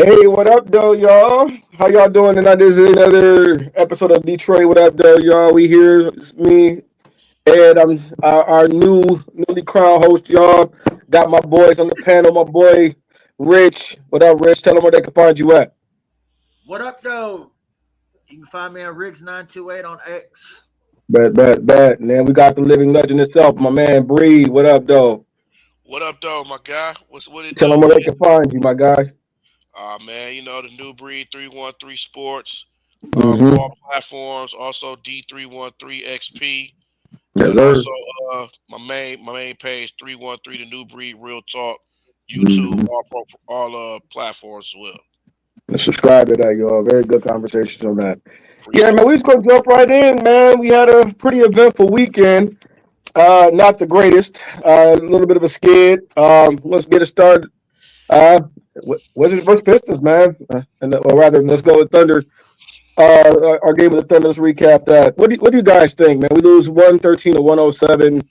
Hey, what up, though, y'all? How y'all doing tonight? This is another episode of Detroit. What up, though, y'all? We here. It's me, Ed. I'm our newly crowned host, y'all. Got my boys on the panel. My boy, Rich. What up, Rich? Tell them where they can find you at. What up, though? You can find me on Riggs928 on X. Bet. And then we got the living legend itself, my man, Breed. What up, though? What up, though, my guy? What it Tell them do, where they man? can find you, my guy. Man, the new breed 313 Sports, Mm-hmm. all platforms. Also D313 XP, Yes, and sir. also my main page 313 the new breed Real Talk, YouTube, Mm-hmm. all platforms as well. Subscribe to that, y'all. Very good conversations on that. Yeah, man, Appreciate we it. just gonna jump right in, man. We had a pretty eventful weekend. Not the greatest. A little bit of a skid. Let's get it started. Uh, Wizards versus Pistons, man. Or rather, let's go with Thunder. Our game with the Thunder. Let's recap that. What do you guys think, man? We lose 113 to 107.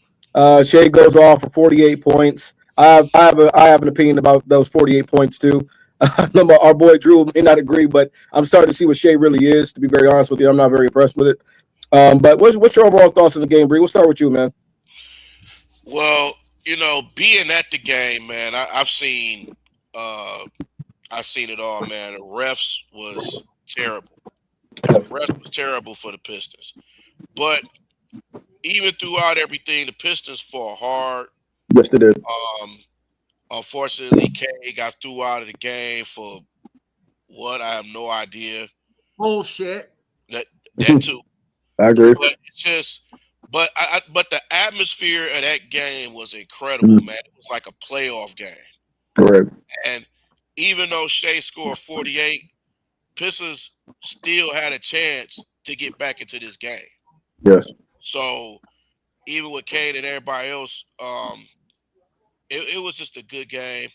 Shea goes off for 48 points. I have an opinion about those 48 points too. Our boy Drew may not agree, but I'm starting to see what Shea really is. To be very honest with you, I'm not very impressed with it. But what's your overall thoughts on the game, Bree? We'll start with you, man. Well, being at the game, man, uh, I've seen it all, man. The refs was terrible. Refs was terrible for the Pistons, but even throughout everything, the Pistons fought hard. Yes, they did. Um, Unfortunately, K got threw out of the game for what I have no idea. Bullshit. That that too, I agree. but it's just, but the atmosphere of that game was incredible, Mhm. man. It was like a playoff game, Correct. and even though Shea scored 48, Pistons still had a chance to get back into this game. Yes. So even with Cade and everybody else, it was just a good game.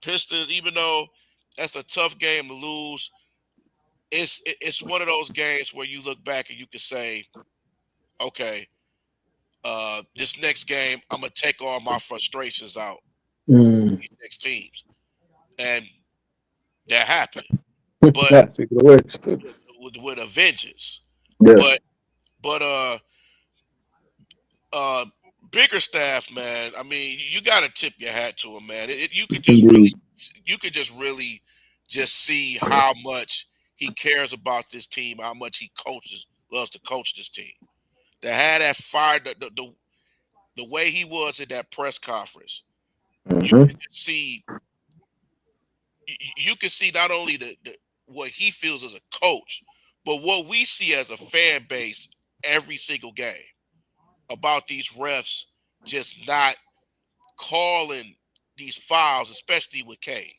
Pistons, even though that's a tough game to lose, it's one of those games where you look back and you can say, okay, this next game I'm gonna take all my frustrations out on Mm. these next teams, and that happened, but Yeah, speaking of which, with a vengeance. yes. But but uh bigger staff, man. I mean, you got to tip your hat to him, man. Indeed. You could just really just see how much he cares about this team, how much he loves to coach this team. To have that fire, the way he was at that press conference, you Mm-hmm. could just see, you can see not only the what he feels as a coach, but what we see as a fan base every single game about these refs just not calling these fouls, especially with Kane.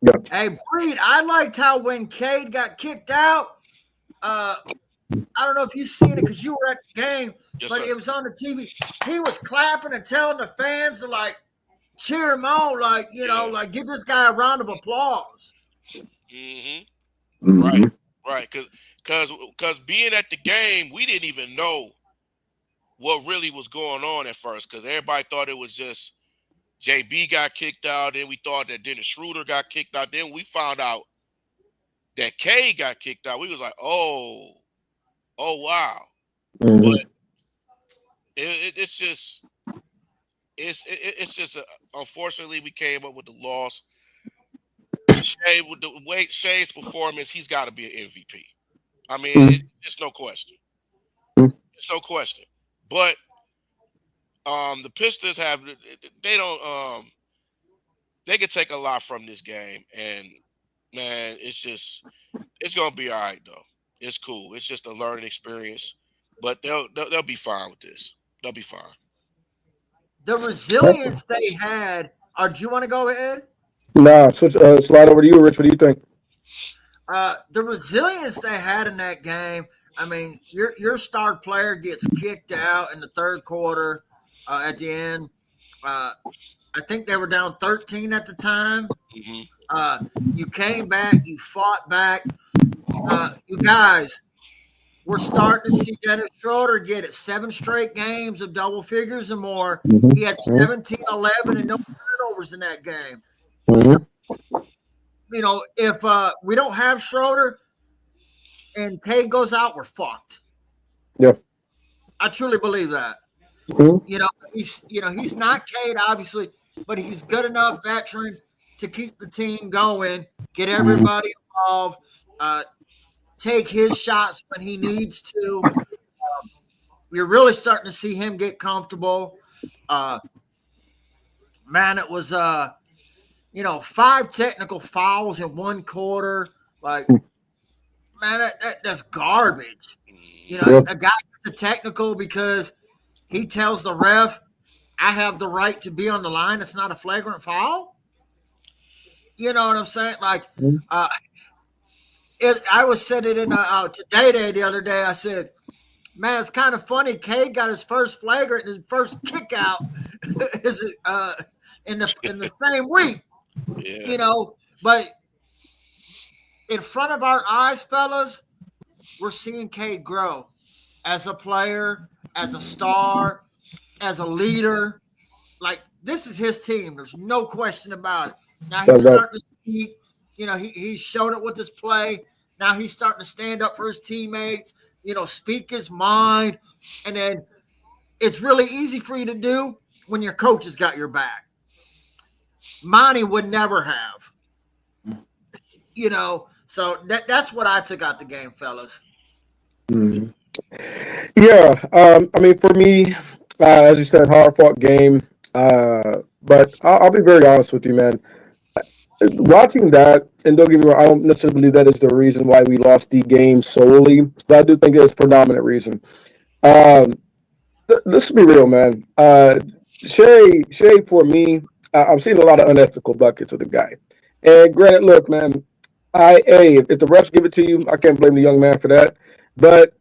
Yep. Hey, Breed, I liked how when Cade got kicked out, uh, I don't know if you've seen it because you were at the game, Yes, but sir. it was on the TV. He was clapping and telling the fans to cheer him on, Yeah. like give this guy a round of applause. Hmm. Right. Mm-hmm. Right. Because being at the game, we didn't even know what really was going on at first. Because everybody thought it was just JB got kicked out. Then we thought that Dennis Schroeder got kicked out. Then we found out that K got kicked out. We was like, oh wow. But Mm-hmm. it's just it's just unfortunately we came up with the loss. Shea, with the way Shea's performance, he's got to be an MVP. I mean, it's no question. It's no question. But the Pistons have they don't they could take a lot from this game, and man, it's gonna be all right though. It's cool. It's just a learning experience, but they'll be fine with this. They'll be fine. The resilience they had. Do you want to go ahead? Nah, switch. Slide over to you, Rich. What do you think? The resilience they had in that game. I mean, your star player gets kicked out in the third quarter. At the end, uh, I think they were down 13 at the time. Hmm. You came back, you fought back. You guys, we're starting to see Dennis Schroeder get it 7 straight games of double figures and more. He had Mm-hmm. 17, 11, and no turnovers in that game. Mm-hmm. if we don't have Schroeder and Cade goes out, we're fucked. Yeah. I truly believe that. Mhm. He's not Cade, obviously, but he's good enough veteran to keep the team going, get everybody involved, take his shots when he needs to. You're really starting to see him get comfortable. Man, it was 5 technical fouls in one quarter. Like, man, that's garbage. A guy gets a technical because he tells the ref, I have the right to be on the line. It's not a flagrant foul. You know what I'm saying? Like, I was said it in to Day the other day. I said, man, it's kind of funny. Cade got his first flagrant and his first kick out is in the same week. Yeah. But in front of our eyes, fellas, we're seeing Cade grow as a player, as a star, as a leader. Like, this is his team. There's no question about it. Now he's starting to speak. He's shown it with his play. Now he's starting to stand up for his teammates, speak his mind. And then it's really easy for you to do when your coach has got your back. Monty would never have. So that's what I took out the game, fellas. Mm-hmm. Yeah, for me, as you said, hard-fought game. But I'll be very honest with you, man. Watching that, and don't get me wrong, I don't necessarily believe that is the reason why we lost the game solely, but I do think it's a predominant reason. Let's be real, man. Shea, for me, I'm seeing a lot of unethical buckets with the guy. And granted, look, man, if the refs give it to you, I can't blame the young man for that. But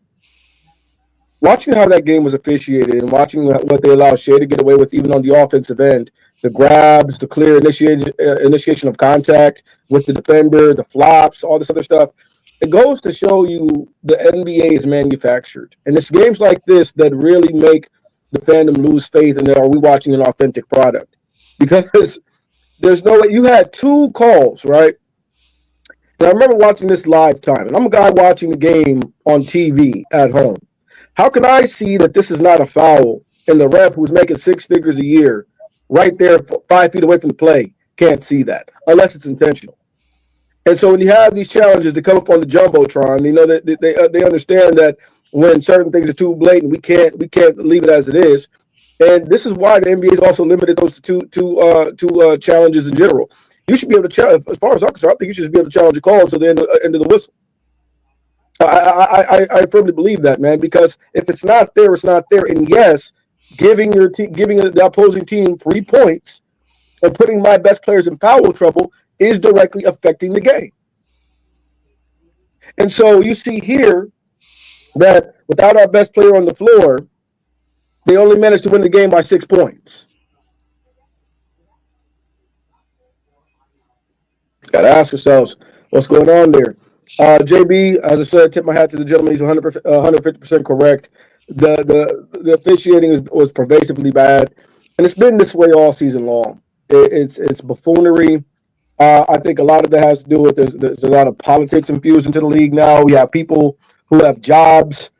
watching how that game was officiated and watching what they allowed Shea to get away with, even on the offensive end, the grabs, the clear initiation of contact with the defender, the flops, all this other stuff, it goes to show you the NBA is manufactured. And it's games like this that really make the fandom lose faith in, are we watching an authentic product? Because there's no way. You had 2 calls, right? And I remember watching this live time, and I'm a guy watching the game on TV at home. How can I see that this is not a foul and the ref who's making 6 figures a year right there 5 feet away from the play can't see that unless it's intentional? And so when you have these challenges that come up on the Jumbotron, that they understand that when certain things are too blatant, we can't leave it as it is. And this is why the NBA has also limited those to two challenges in general. You should be able to challenge, as far as I'm concerned, I think you should be able to challenge a call until the end of the whistle. I firmly believe that, man, because if it's not there, it's not there. And yes, giving the opposing team free points and putting my best players in foul trouble is directly affecting the game. And so you see here that without our best player on the floor, they only managed to win the game by 6 points. Got to ask ourselves what's going on there. JB, as I said, tip my hat to the gentleman. He's 150% correct. The officiating was pervasively bad, and it's been this way all season long. It's buffoonery. I think a lot of that has to do with there's a lot of politics infused into the league now. We have people who have jobs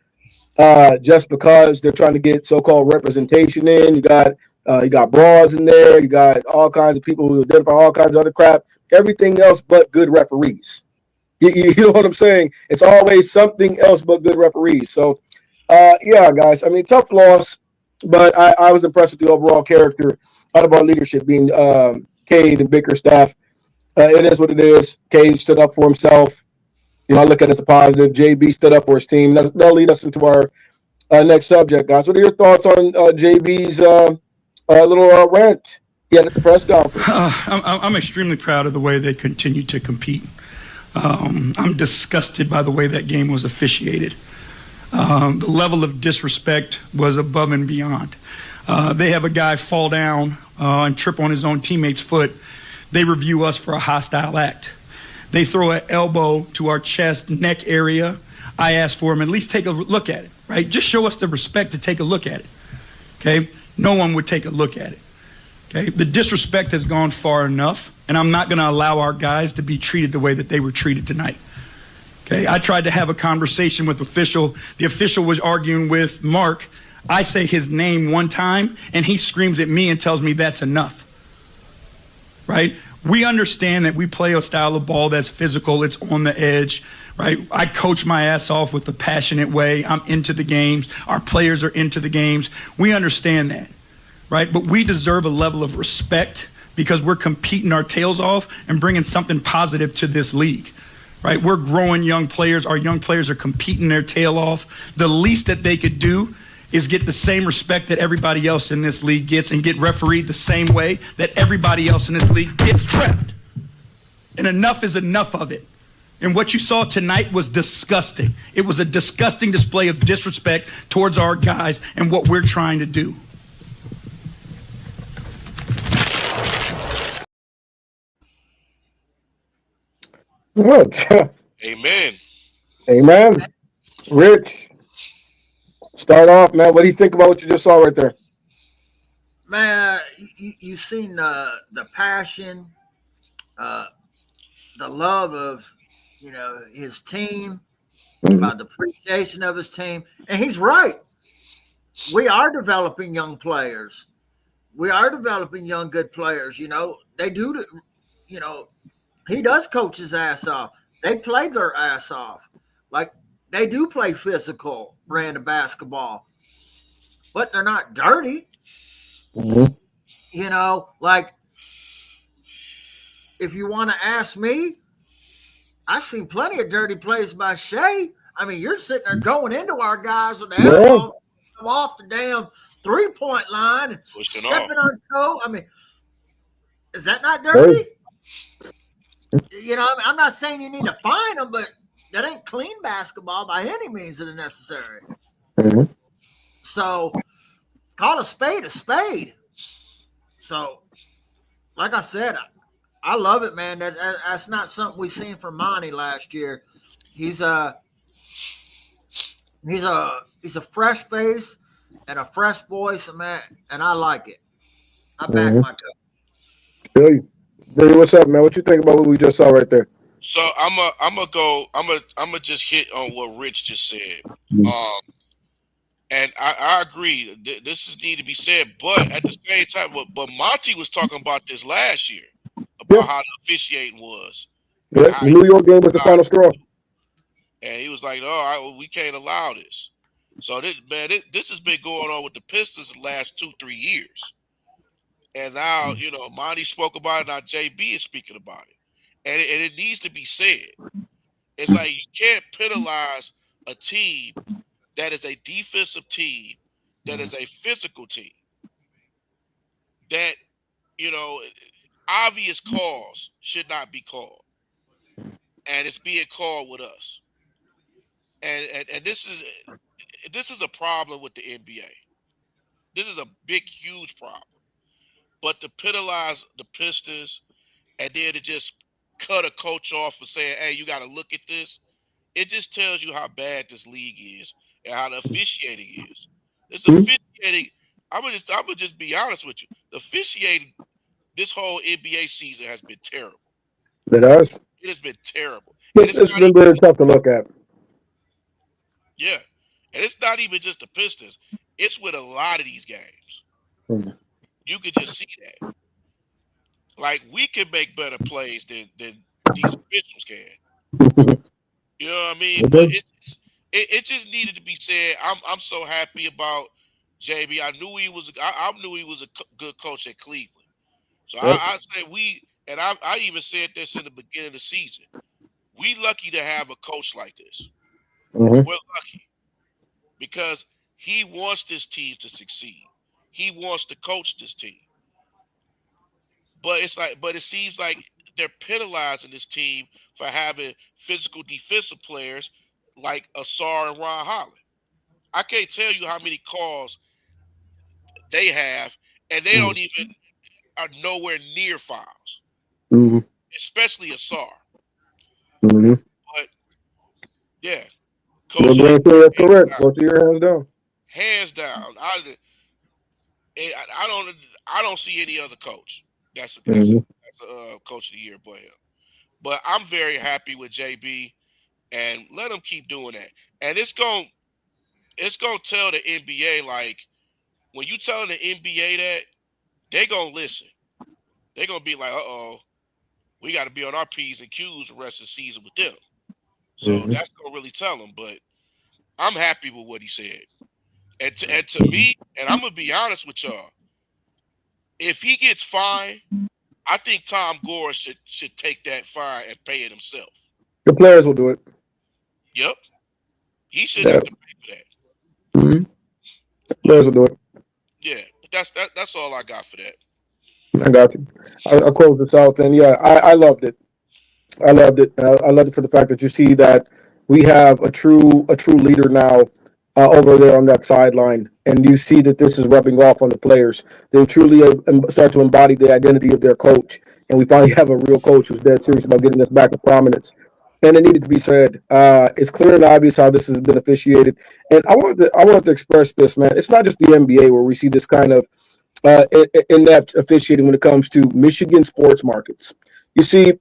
just because they're trying to get so-called representation in. You got broads in there. You got all kinds of people who identify all kinds of other crap. Everything else but good referees. You know what I'm saying? It's always something else but good referees. So, yeah, guys. I mean, tough loss, but I was impressed with the overall character out of our leadership being Cade and Bickerstaff. It is what it is. Cade stood up for himself. I look at it as a positive. JB stood up for his team. That'll lead us into our next subject, guys. What are your thoughts on JB's little rant he had at the press conference? I'm extremely proud of the way they continue to compete. I'm disgusted by the way that game was officiated. The level of disrespect was above and beyond. They have a guy fall down and trip on his own teammate's foot. They review us for a hostile act. They throw an elbow to our chest, neck area. I ask for him, at least take a look at it, right? Just show us the respect to take a look at it, okay? No one would take a look at it. Okay, the disrespect has gone far enough, and I'm not going to allow our guys to be treated the way that they were treated tonight. Okay, I tried to have a conversation with official. The official was arguing with Mark. I say his name one time, and he screams at me and tells me that's enough. Right? We understand that we play a style of ball that's physical, it's on the edge, right? I coach my ass off with a passionate way. I'm into the games. Our players are into the games. We understand that, right? But we deserve a level of respect because we're competing our tails off and bringing something positive to this league, right? We're growing young players. Our young players are competing their tail off. The least that they could do is get the same respect that everybody else in this league gets and get refereed the same way that everybody else in this league gets reffed. And enough is enough of it. And what you saw tonight was disgusting. It was a disgusting display of disrespect towards our guys and what we're trying to do. What? Amen. Amen. Rich, start off, man. What do you think about what you just saw right there? Man, you've seen the passion, the love of, his team, the appreciation of his team. And he's right. We are developing young players. We are developing young, good players. They do, he does coach his ass off. They play their ass off. Like, they do play physical brand of basketball, but they're not dirty. Like, if you want to ask me, I've seen plenty of dirty plays by Shea. I mean, you're sitting there going into our guys with the elbow off the damn 3-point line and stepping on toe. I mean, is that not dirty? I'm not saying you need to fine them, but that ain't clean basketball by any means that are necessary. So call a spade a spade. So, like I said, I love it, man. That's not something we seen from Monty last year. He's a fresh face and a fresh voice, man, and I like it. I back my coach. Billy, what's up, man? What you think about what we just saw right there? So I'm gonna just hit on what Rich just said. And I agree. This is need to be said, but at the same time, but Monty was talking about this last year about how the officiating was. Yeah, the New York game was the final straw. And he was like, "No, we can't allow this." So this has been going on with the Pistons the last 2-3 years. And now, Monty spoke about it. Now JB is speaking about it, and it needs to be said. It's like you can't penalize a team that is a defensive team, that is a physical team, that, obvious calls should not be called. And it's being called with us. And this is a problem with the NBA. This is a big, huge problem. But to penalize the Pistons and then to just cut a coach off for saying, hey, you got to look at this, it just tells you how bad this league is and how the officiating is. This officiating, I'm gonna just be honest with you. The officiating this whole NBA season has been terrible. It has. It has been terrible. It's been very tough to look at. Yeah. And it's not even just the Pistons. It's with a lot of these games. You could just see that. Like, we can make better plays than these officials can. You know what I mean? But it just needed to be said. I'm so happy about JB. I knew he was a good coach at Cleveland. So I say I even said this in the beginning of the season. We lucky to have a coach like this. We're lucky because he wants this team to succeed. He wants to coach this team. But it seems like they're penalizing this team for having physical defensive players like Asar and Ron Holland. I can't tell you how many calls they have, and they don't even are nowhere near fouls. Especially Asar. But yeah, coach, correct. Both of your hands down. Hands down. I don't see any other coach that's Mhm. a coach of the year but him. But I'm very happy with JB, and let him keep doing that. And it's gonna tell the NBA, like, when you telling the NBA that, they gonna listen. They gonna be like, we got to be on our P's and Q's the rest of the season with them. So Mhm. that's gonna really tell him. But I'm happy with what he said. And to me, and I'm gonna be honest with y'all, if he gets fined, I think Tom Gore should take that fine and pay it himself. The players will do it. Yep, he shouldn't Yeah. have to pay for that. Mhm. But Players will do it. yeah, but that's all I got for that. I got you. I'll close this out then. Yeah, I loved it. I loved it. I loved it for the fact that you see that we have a true leader now over there on that sideline, and you see that this is rubbing off on the players. They truly start to embody the identity of their coach, and we finally have a real coach who's dead serious about getting us back to prominence. And it needed to be said. It's clear and obvious how this has been officiated, and I wanted to express this, man. It's not just the NBA where we see this kind of inept officiating when it comes to Michigan sports markets. You see,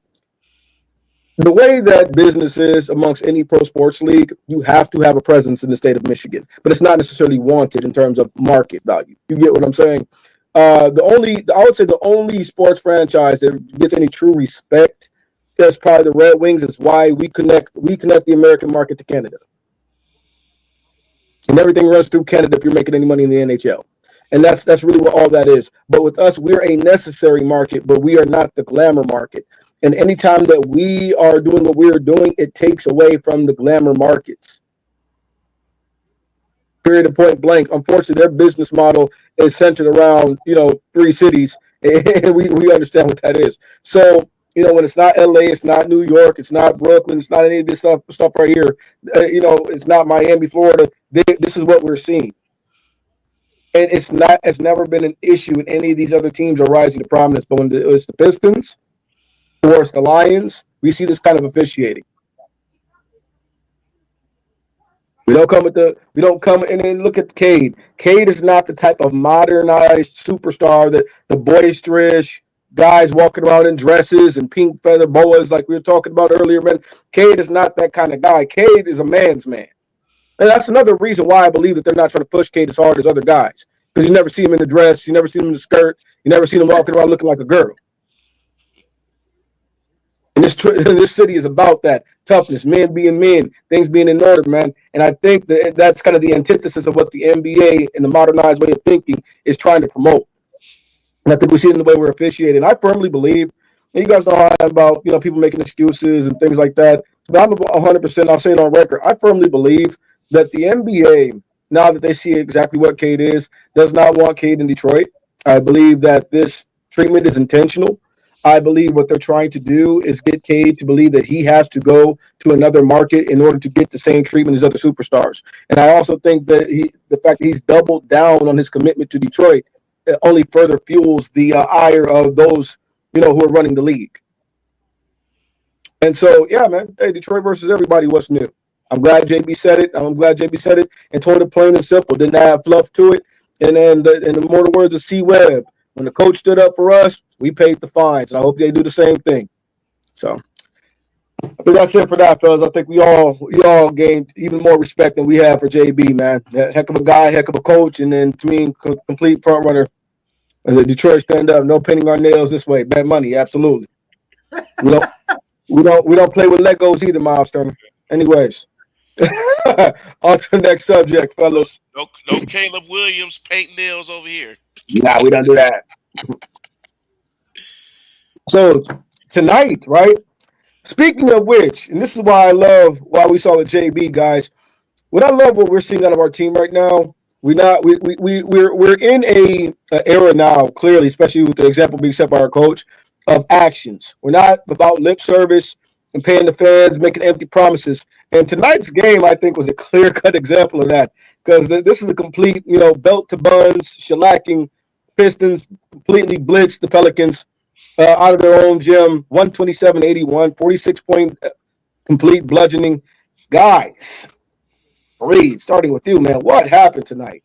the way that business is amongst any pro sports league, you have to have a presence in the state of Michigan, but it's not necessarily wanted in terms of market value. You get what I'm saying? I would say the only sports franchise that gets any true respect is probably the Red Wings. Is why we connect the American market to Canada, and everything runs through Canada if you're making any money in the NHL. And that's really what all that is. But with us, we're a necessary market, but we are not the glamour market. And anytime that we are doing what we're doing, it takes away from the glamour markets. Period of point blank. Unfortunately, their business model is centered around, three cities, and we understand what that is. So, when it's not LA, it's not New York, it's not Brooklyn, it's not any of this stuff right here. It's not Miami, Florida. This is what we're seeing. And it's never been an issue in any of these other teams are rising to prominence. But when it's the Pistons or it's the Lions, we see this kind of officiating. We don't come and then look at Cade. Cade is not the type of modernized superstar that the boisterous guys walking around in dresses and pink feather boas like we were talking about earlier, man. Cade is not that kind of guy. Cade is a man's man. And that's another reason why I believe that they're not trying to push Cade as hard as other guys. Because you never see him in the dress, you never see him in the skirt, you never see him walking around looking like a girl. And this city is about that toughness, men being men, things being in order, man. And I think that's kind of the antithesis of what the NBA and the modernized way of thinking is trying to promote. And I think we see it in the way we're officiating. I firmly believe, and you guys know how I'm about, people making excuses and things like that. But I'm 100%, I'll say it on record. I firmly believe that the NBA, now that they see exactly what Cade is, does not want Cade in Detroit. I believe that this treatment is intentional. I believe what they're trying to do is get Cade to believe that he has to go to another market in order to get the same treatment as other superstars. And I also think that the fact that he's doubled down on his commitment to Detroit only further fuels the ire of those, who are running the league. And so, yeah, man, hey, Detroit versus everybody, what's new? I'm glad JB said it. I'm glad JB said it and told it plain and simple. Didn't have fluff to it. And then, in the mortal words of C. Webb, when the coach stood up for us, we paid the fines. And I hope they do the same thing. So, I think that's it for that, fellas. I think we all gained even more respect than we have for JB, man. Heck of a guy, heck of a coach, and then to me, complete front runner. As a Detroit stand up, no painting our nails this way. Bet money, absolutely. We don't we don't play with Legos either, Miles Turner. Anyways, on to the next subject, fellas. No Caleb Williams paint nails over here. Nah, we don't do that. So tonight, right? Speaking of which, and this is why I love why we saw the JB guys. What I love what we're seeing out of our team right now. We're in a era now, clearly, especially with the example being set by our coach, of actions. We're not about lip service and paying the fans, making empty promises. And tonight's game, I think, was a clear-cut example of that because this is a complete, belt to buns, shellacking. Pistons completely blitzed the Pelicans out of their own gym, 127-81, 46-point complete bludgeoning. Guys, Reed, starting with you, man, what happened tonight?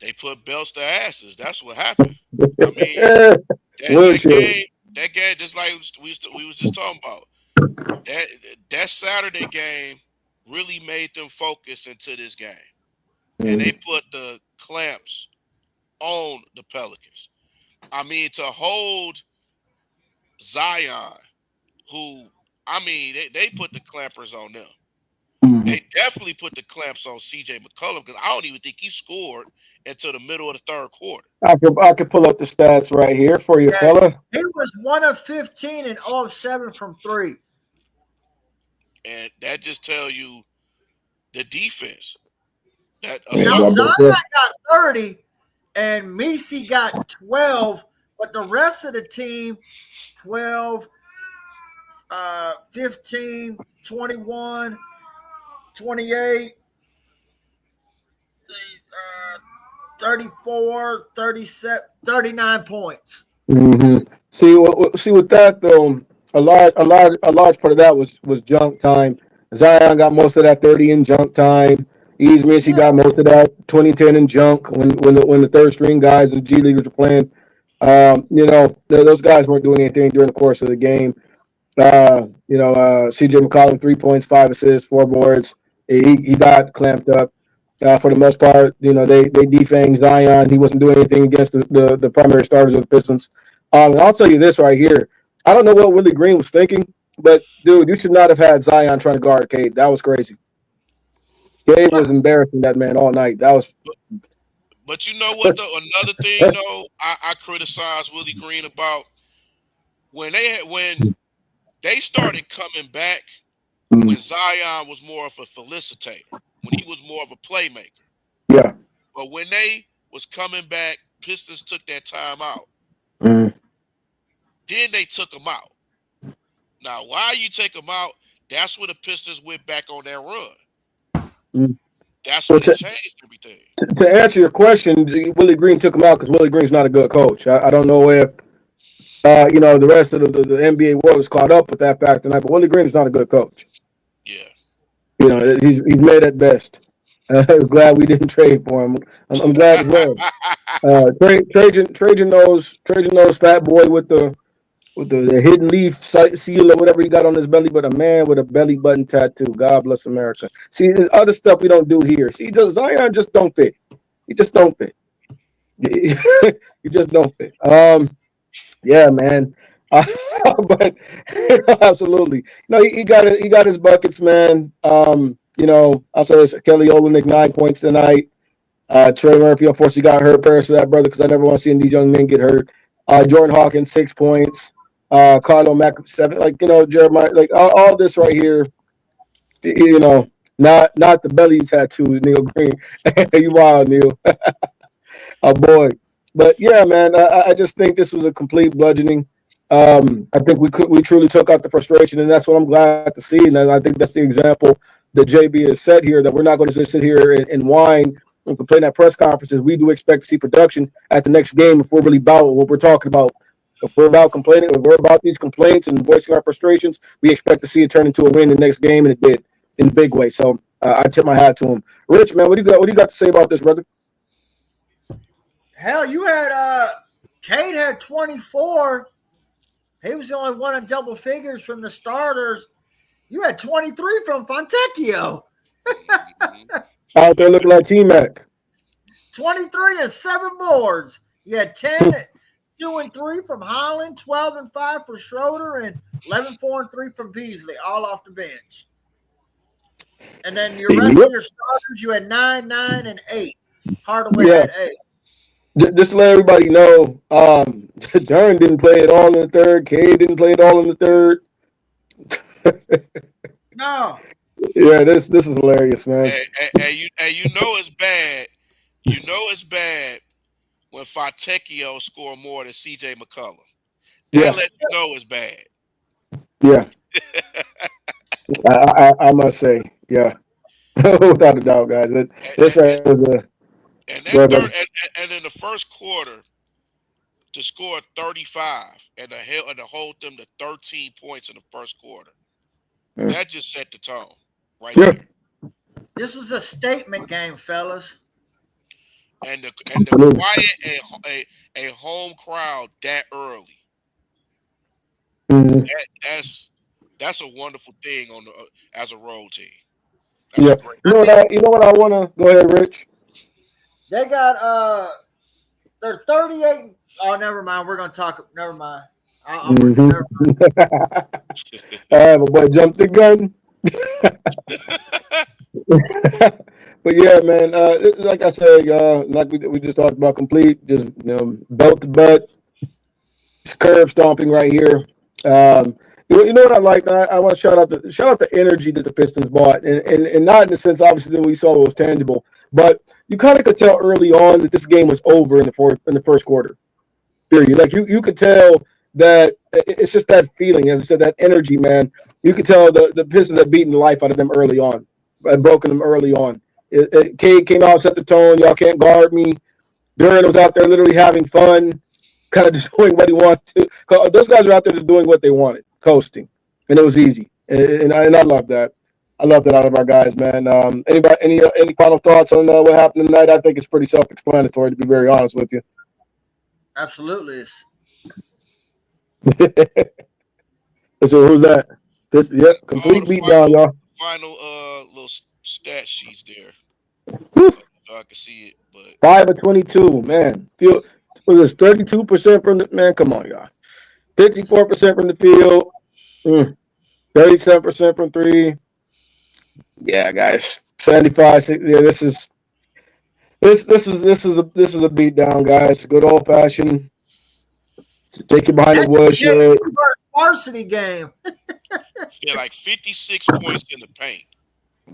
They put belts to asses. That's what happened. I mean, that game, just like we was just talking about. That Saturday game really made them focus into this game, and they put the clamps on the Pelicans. I mean, to hold Zion, who they put the clampers on them. They definitely put the clamps on CJ McCollum because I don't even think he scored until the middle of the third quarter. I could pull up the stats right here for you, fella. He was 1 of 15 and 0 of 7 from 3. And that just tell you the defense. That Now Zion got 30 and Messi got 12, but the rest of the team 12, 15, 21, 28, 34, 37, 39 points. See with that though, a large part of that was junk time. Zion got most of that 30 in junk time. Messi got most of that 2010 in junk when the third string guys and G Leaguers were playing. Those guys weren't doing anything during the course of the game. CJ McCollum 3 points, 5 assists, 4 boards. He got clamped up. For the most part, they defanged Zion. He wasn't doing anything against the primary starters of the Pistons. And I'll tell you this right here. I don't know what Willie Green was thinking, but dude, you should not have had Zion trying to guard Cade. That was crazy. Cade was embarrassing that man all night. That was. But you know what? Another thing though, I criticize Willie Green about when they started coming back when Zion was more of a felicitator, when he was more of a playmaker. Yeah. But when they was coming back, Pistons took that time out. Then they took him out. Now, why you take him out? That's where the Pistons went back on their run. That's when it changed everything. To answer your question, Willie Green took him out because Willie Green's not a good coach. I don't know if the rest of the NBA world was caught up with that fact tonight, but Willie Green is not a good coach. Yeah. He's made at best. I'm glad we didn't trade for him. I'm glad as well. Trajan knows fat boy with the hidden leaf seal or whatever he got on his belly, but a man with a belly button tattoo. God bless America. See, there's other stuff we don't do here. See, Zion just don't fit. He just don't fit. He just don't fit. Yeah, man. But absolutely. He got his buckets, man. I'll say this, Kelly Olynyk 9 points tonight. Trey Murphy unfortunately got hurt. Prayers for that brother because I never want to see these young men get hurt. Jordan Hawkins 6 points. Carlo Mack 7. Jeremiah, all this right here. Not the belly tattoo, Neil Green. You wild, Neil. Oh boy. But yeah, man, I just think this was a complete bludgeoning. I think we truly took out the frustration, and that's what I'm glad to see. And I think that's the example that JB has set here, that we're not going to just sit here and whine and complain at press conferences. We do expect to see production at the next game if we're really about what we're talking about. If we're about complaining, if we're about these complaints and voicing our frustrations, we expect to see it turn into a win the next game, and it did in a big way. So I tip my hat to him. Rich, man, what do you got to say about this, brother? Hell, you had Cade had 24. He was the only one in double figures from the starters. You had 23 from Fontecchio. Out there looking like T-Mac. 23 and 7 boards. You had 10, 2 and 3 from Holland, 12 and 5 for Schroeder, and 11, 4 and 3 from Beasley, all off the bench. And then your rest of your starters, you had 9, 9, and 8. Hardaway had 8. Just to let everybody know, Durn didn't play it all in the third. Cade didn't play it all in the third. No. Yeah, this is hilarious, man. And you know it's bad. You know it's bad when Fontecchio score more than CJ McCollum. That lets you know it's bad. Yeah. I must say, yeah. Without a doubt, guys. This right was a. And in the first quarter, to score 35 and to hold them to 13 points in the first quarter, that just set the tone right there. This is a statement game, fellas. and the quiet a home crowd that early. Mhm. That's a wonderful thing on the as a road team. That's Yeah. a great. You know what I want to go ahead, Rich. They got they're 38. Oh, never mind. We're gonna talk. Never mind. Mhm. Never mind. My boy jumped the gun. But yeah, man. Like I said, like we just talked about, complete, just belt to butt, it's curb stomping right here. Um, you know what I like? I want to shout out the energy that the Pistons bought, and not in the sense obviously that we saw was tangible, but you kind of could tell early on that this game was over in the first quarter. Period. Like you could tell that it's just that feeling, as I said, that energy, man. You could tell the Pistons had beaten the life out of them early on, had broken them early on. Cade came out, set the tone. Y'all can't guard me. Duran was out there literally having fun, kind of just doing what he wanted to. Those guys were out there just doing what they wanted, coasting, and it was easy. And I love that. I love that out of our guys, man. Anybody, any final thoughts on what happened tonight? I think it's pretty self-explanatory, to be very honest with you. Absolutely. So who's that? This, yep, Oh, complete the beatdown, y'all. final little stat sheets there. Whew. So I can see it, but 5 of 22, man. Was this 32% from the man? Come on, y'all. 54% from the field. 37% from three. Yeah, guys. 75. Yeah, this is a beatdown, guys. Good old fashioned. Take you behind the That's a woodshed. varsity game. yeah, like 56 points in the paint.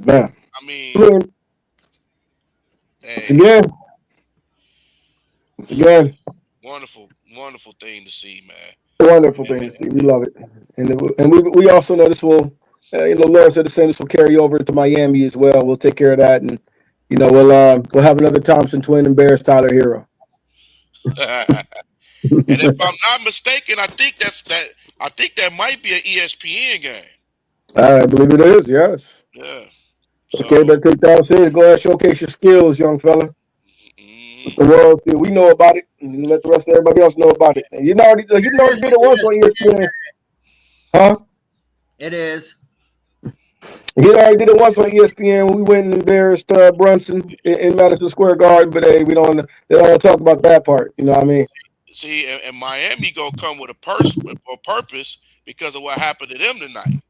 Man. I mean, Once hey, again. Once again. wonderful thing to see, man. Wonderful thing to see. We love it, and we also know this will, Laura said the same. This will carry over to Miami as well. We'll take care of that, and we'll have another Thompson twin and Bears Tyler Hero. And if I'm not mistaken, I think that might be an ESPN game. I believe it is. Yes. Yeah. Okay, So better take that serious. Go ahead, showcase your skills, young fella. mm, The world, we know about it, and you let the rest of everybody else know about it. And you know, did it once on ESPN, huh? It is. He already did it once on ESPN. We went and embarrassed Brunson in Madison Square Garden, but hey, they don't want to talk about that part. You know what I mean? see, and Miami gonna come with a purpose because of what happened to them tonight.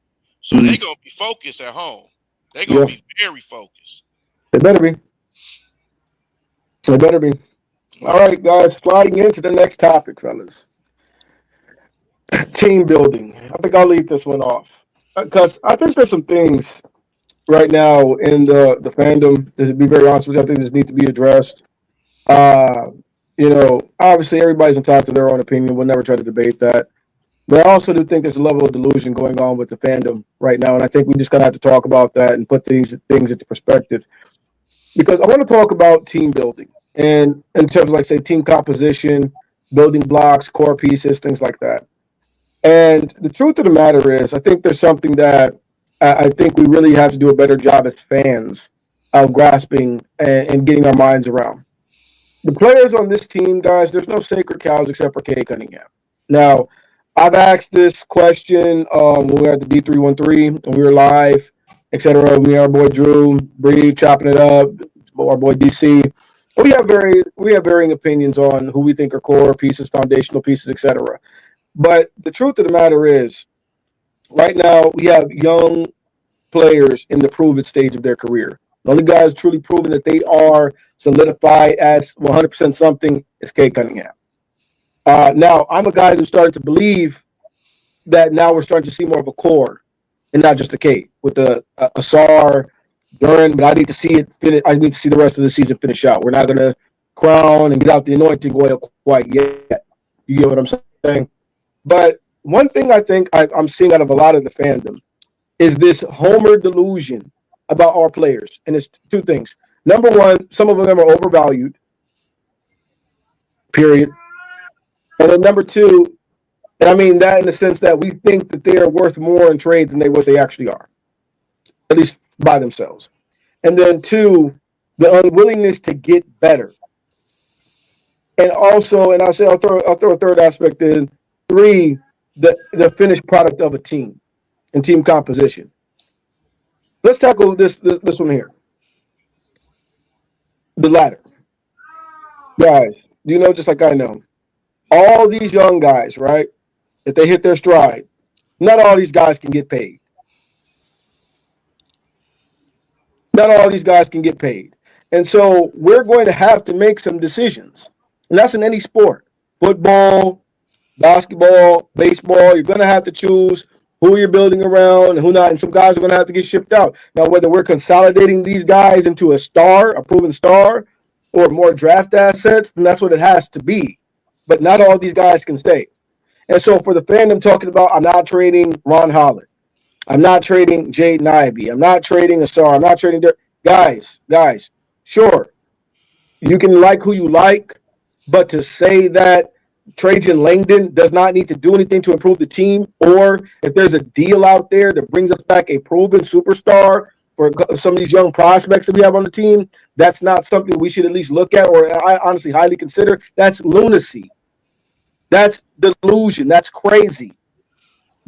So they're gonna be focused at home. They're gonna Yeah, be very focused. they better be. They better be. All right, guys, sliding into the next topic, fellas. Team building. I think I'll lead this one off because I think there's some things right now in the fandom that, to be very honest with you, I think this need to be addressed. Uh, obviously everybody's entitled to their own opinion. We'll never try to debate that. But I also do think there's a level of delusion going on with the fandom right now, and I think we just gotta have to talk about that and put these things into perspective. Because I want to talk about team building and in terms of, like, say, team composition, building blocks, core pieces, things like that. And the truth of the matter is, I think there's something that I think we really have to do a better job as fans of grasping and getting our minds around. The players on this team, guys, there's no sacred cows except for Kay Cunningham. Now, I've asked this question when we were at the D313, when we were live, etc. Me, our boy Drew, Bree, chopping it up, our boy DC. We have varying opinions on who we think are core pieces, foundational pieces, etc. But the truth of the matter is, right now we have young players in the prove-it stage of their career. The only guys truly proven that they are solidified as 100% something is Kay Cunningham. Now, I'm a guy who's starting to believe that now we're starting to see more of a core and not just a Kate with the Asar, Duran, but I need to see it finish. I need to see the rest of the season finish out. We're not going to crown and get out the anointing oil quite yet. You get what I'm saying? But one thing I think I'm seeing out of a lot of the fandom is this Homer delusion about our players. And it's two things. Number one, some of them are overvalued, period. And then number two, and I mean that in the sense that we think that they are worth more in trade than what they actually are, at least by themselves. And then two, the unwillingness to get better. and also, and I'll throw a third aspect in. 3, the finished product of a team and team composition. Let's tackle this one here. The latter. Guys, you know, just like I know, all these young guys, right? If they hit their stride, not all these guys can get paid. Not all these guys can get paid. And so we're going to have to make some decisions. And that's in any sport. Football, basketball, baseball. You're going to have to choose who you're building around and who not. And some guys are going to have to get shipped out. Now, whether we're consolidating these guys into a proven star, or more draft assets, then that's what it has to be. But not all these guys can stay. And so for the fandom talking about, I'm not trading Ron Holland. I'm not trading Jaden Ivey. I'm not trading Asar. I'm not trading guys. Sure, you can like who you like, but to say that Trajan Langdon does not need to do anything to improve the team, or if there's a deal out there that brings us back a proven superstar for some of these young prospects that we have on the team, that's not something we should at least look at, or I honestly highly consider. That's lunacy. That's delusion. That's crazy.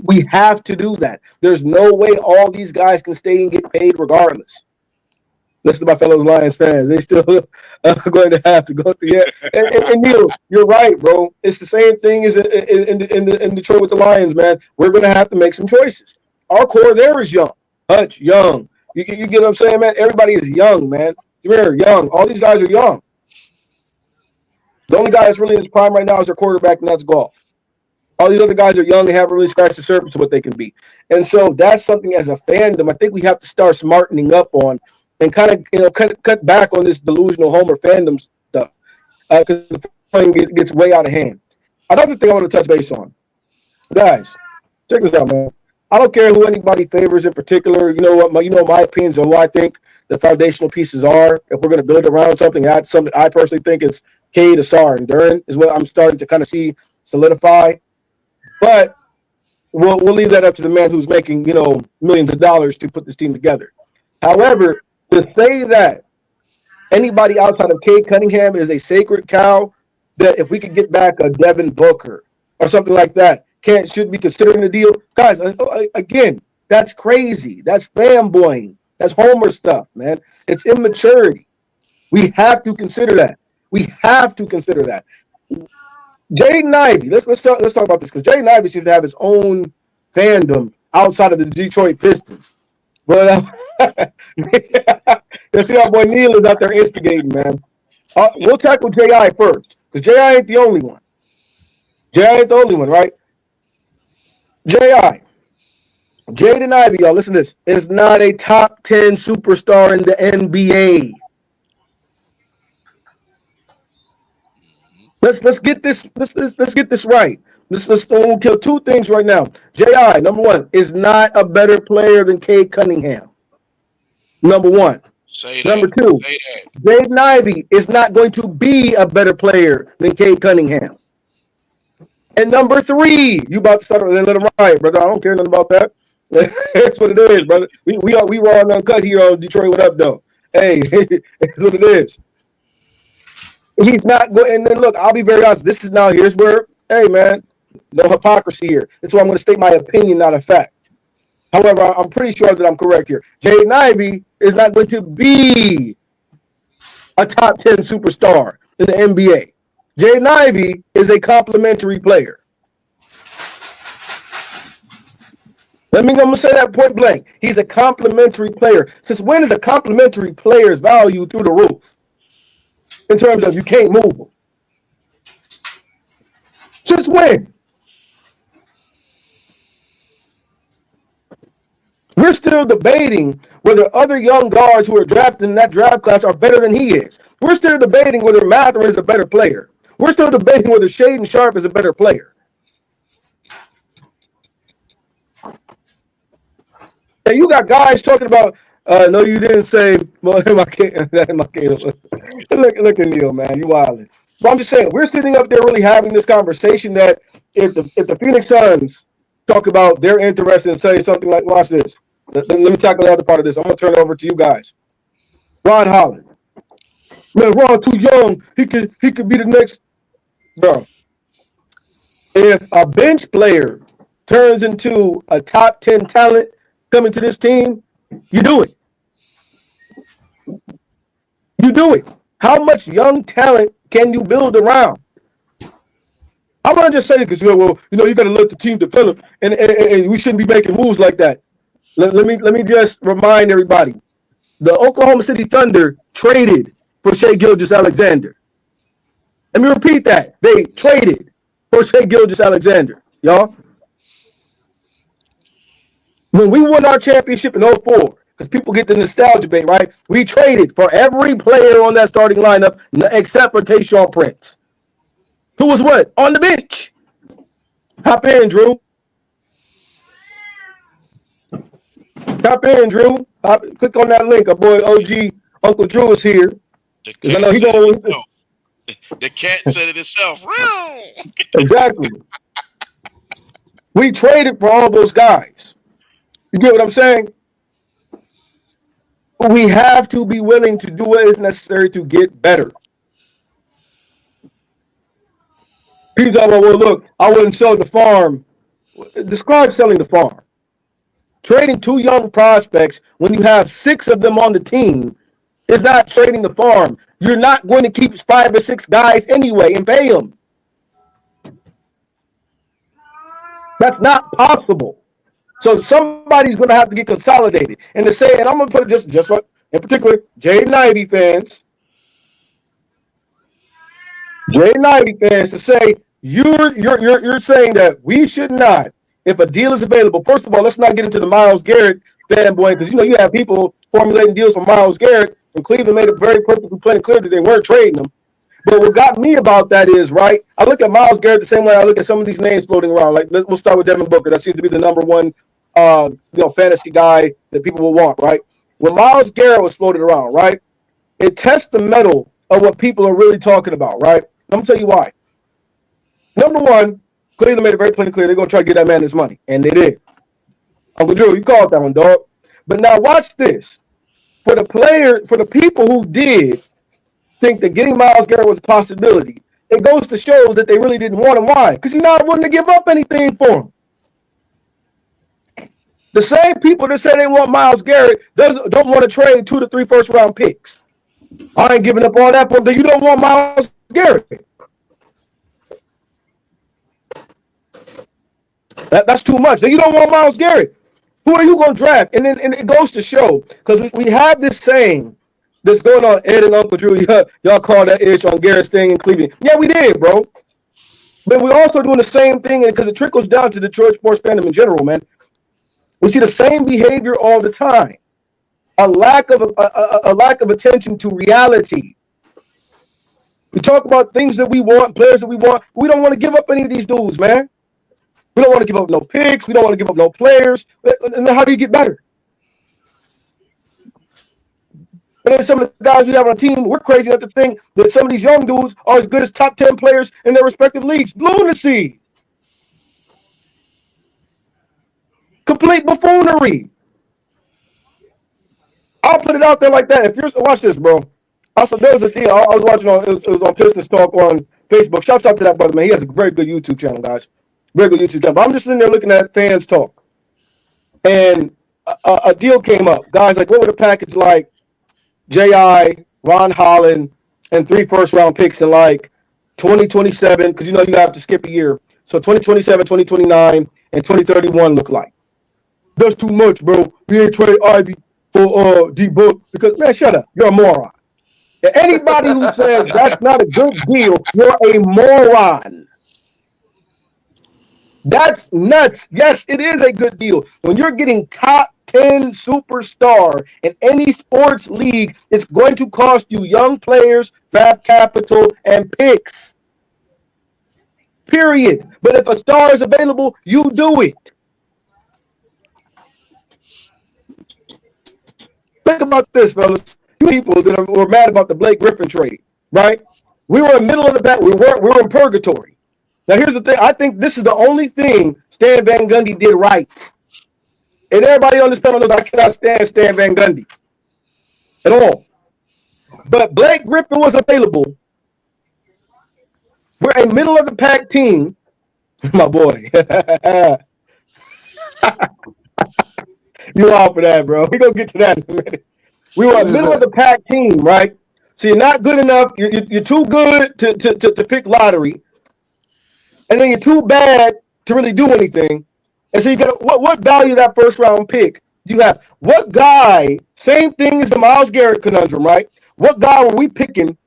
We have to do that. There's no way all these guys can stay and get paid regardless. Listen to my fellow Lions fans. They still are going to have to go through that. And Neil, you're right, bro. It's the same thing as in Detroit with the Lions, man. We're going to have to make some choices. Our core there is young. Hutch, young. You get what I'm saying, man? Everybody is young, man. They're young. All these guys are young. The only guy that's really in his prime right now is their quarterback, and that's Golf. All these other guys are young and haven't really scratched the surface of what they can be. And so that's something as a fandom I think we have to start smartening up on and kind of cut back on this delusional Homer fandom stuff because the fandom gets way out of hand. Another thing I want to touch base on. Guys, check this out, man. I don't care who anybody favors in particular. You know what? My opinions on who I think the foundational pieces are. If we're going to build around something, that's something I personally think it's Cade, Asar, and Duran is what I'm starting to kind of see solidify. But we'll leave that up to the man who's making millions of dollars to put this team together. However, to say that anybody outside of Cade Cunningham is a sacred cow, that if we could get back a Devin Booker or something like that, should be considering the deal. Guys, again, that's crazy. That's fanboying. That's Homer stuff, man. It's immaturity. We have to consider that. We have to consider that. Jaden Ivey, let's talk about this, because Jaden Ivey seems to have his own fandom outside of the Detroit Pistons. But you see our boy Neil is out there instigating, man. We'll tackle J.I. first, because J.I. ain't the only one. J.I. ain't the only one, right? J.I. Jaden Ivey, y'all, listen to this, is not a top 10 superstar in the NBA. Let's get this. Let's get this right. Let's kill two things right now. J.I., number one, is not a better player than Cade Cunningham. Number one. Number two, Jaden Ivey is not going to be a better player than Cade Cunningham. And number three, you about to start and let him ride, brother. I don't care nothing about that. That's what it is, brother. We raw and uncut here on Detroit. What up, though? Hey, that's what it is. He's not going. And then look, I'll be very honest. Here's where, hey, man, no hypocrisy here. That's why I'm going to state my opinion, not a fact. However, I'm pretty sure that I'm correct here. Jaden Ivey is not going to be a top 10 superstar in the NBA. Jaden Ivey is a complimentary player. I'm going to say that point blank. He's a complimentary player. Since when is a complimentary player's value through the roof? In terms of you can't move them. Since when? We're still debating whether other young guards who are drafted in that draft class are better than he is. We're still debating whether Mathurin is a better player. We're still debating whether Shaden Sharp is a better player. And you got guys talking about, no, you didn't say, look at Neil, man, you wildin'. But I'm just saying, we're sitting up there really having this conversation that if the Phoenix Suns talk about they're interested in saying something like, watch this. Let me tackle the other part of this. I'm going to turn it over to you guys. Ron Holland. Man, Ron too young. He could be the next bro, if a bench player turns into a top 10 talent coming to this team, you do it. You do it. How much young talent can you build around? I want to just say it because you got to let the team develop, and we shouldn't be making moves like that. Let me just remind everybody: the Oklahoma City Thunder traded for Shai Gilgeous-Alexander. Let me repeat that: they traded for Shai Gilgeous-Alexander, y'all. When we won our championship in 04, because people get the nostalgia debate, right? We traded for every player on that starting lineup except for Tayshaun Prince, who was what? On the bench. Hop in, Drew. Hop in, Drew. Click on that link. Our boy OG Uncle Drew is here. Because I know he going to. The cat said it itself. Exactly. We traded for all those guys. You get what I'm saying? We have to be willing to do what is necessary to get better. People talk about, well, look, I wouldn't sell the farm. Describe selling the farm. Trading 2 young prospects when you have 6 of them on the team is not trading the farm. You're not going to keep 5 or 6 guys anyway and pay them. That's not possible. So somebody's going to have to get consolidated. And to say, and I'm going to put it just like, in particular, Jaden Ivey fans. Jaden Ivey fans to say, you're saying that we should not, if a deal is available. First of all, let's not get into the Myles Garrett fanboy, because you have people formulating deals for Myles Garrett, and Cleveland made it very perfectly plain and clear that they weren't trading him. But what got me about that is, right, I look at Myles Garrett the same way I look at some of these names floating around. Like, we'll start with Devin Booker. That seems to be the number one fantasy guy that people will want, right? When Myles Garrett was floated around, right, it tests the metal of what people are really talking about, right? Let me tell you why. Number one, Cleveland made it very plain and clear they're going to try to get that man his money, and they did. Uncle Drew, you called that one, dog. But now watch this. For the people who did think that getting Myles Garrett was a possibility, it goes to show that they really didn't want him. Why? Because he's not willing to give up anything for him. The same people that say they want Myles Garrett don't want to trade 2 to 3 first-round picks. I ain't giving up all that, but you don't want Myles Garrett. That's too much. Then you don't want Myles Garrett. Who are you going to draft? And it goes to show, because we have this saying that's going on, Ed and Uncle Drew. Y'all call that ish on Garrett's thing in Cleveland. Yeah, we did, bro. But we're also doing the same thing, because it trickles down to Detroit sports fandom in general, man. We see the same behavior all the time. A lack of attention to reality. We talk about things that we want, players that we want. We don't want to give up any of these dudes, man. We don't want to give up no picks. We don't want to give up no players. And then how do you get better? And then some of the guys we have on the team, we're crazy enough to think that some of these young dudes are as good as top 10 players in their respective leagues. Lunacy. Complete buffoonery. I'll put it out there like that. If you're watch this, bro. Also, there was a deal I was watching on. It was on Pistons Talk on Facebook. Shouts out to that brother, man. He has a very good YouTube channel, guys. Very good YouTube channel. But I'm just sitting there looking at fans talk, and a deal came up. Guys, like, what would a package like? J.I., Ron Holland, and 3 first-round picks in like 2027, because you have to skip a year. So 2027, 2029, and 2031 look like. That's too much, bro. We ain't trade Ivy for D-Book because, man, shut up. You're a moron. And anybody who says that's not a good deal, you're a moron. That's nuts. Yes, it is a good deal. When you're getting top 10 superstar in any sports league, it's going to cost you young players, draft capital, and picks. Period. But if a star is available, you do it. Think about this, fellas. You people that were mad about the Blake Griffin trade, right? We were in the middle of the battle. We were in purgatory. Now, here's the thing. I think this is the only thing Stan Van Gundy did right. And everybody on this panel knows I cannot stand Stan Van Gundy at all. But Blake Griffin was available We're a middle of the pack team, my boy. You all for that, bro. We're gonna get to that in a minute. We were a middle of the pack team, right? So you're not good enough. You're too good to pick lottery, and then you're too bad to really do anything. And so you got what value that first round pick do you have? What guy? Same thing as the Myles Garrett conundrum, right? What guy were we picking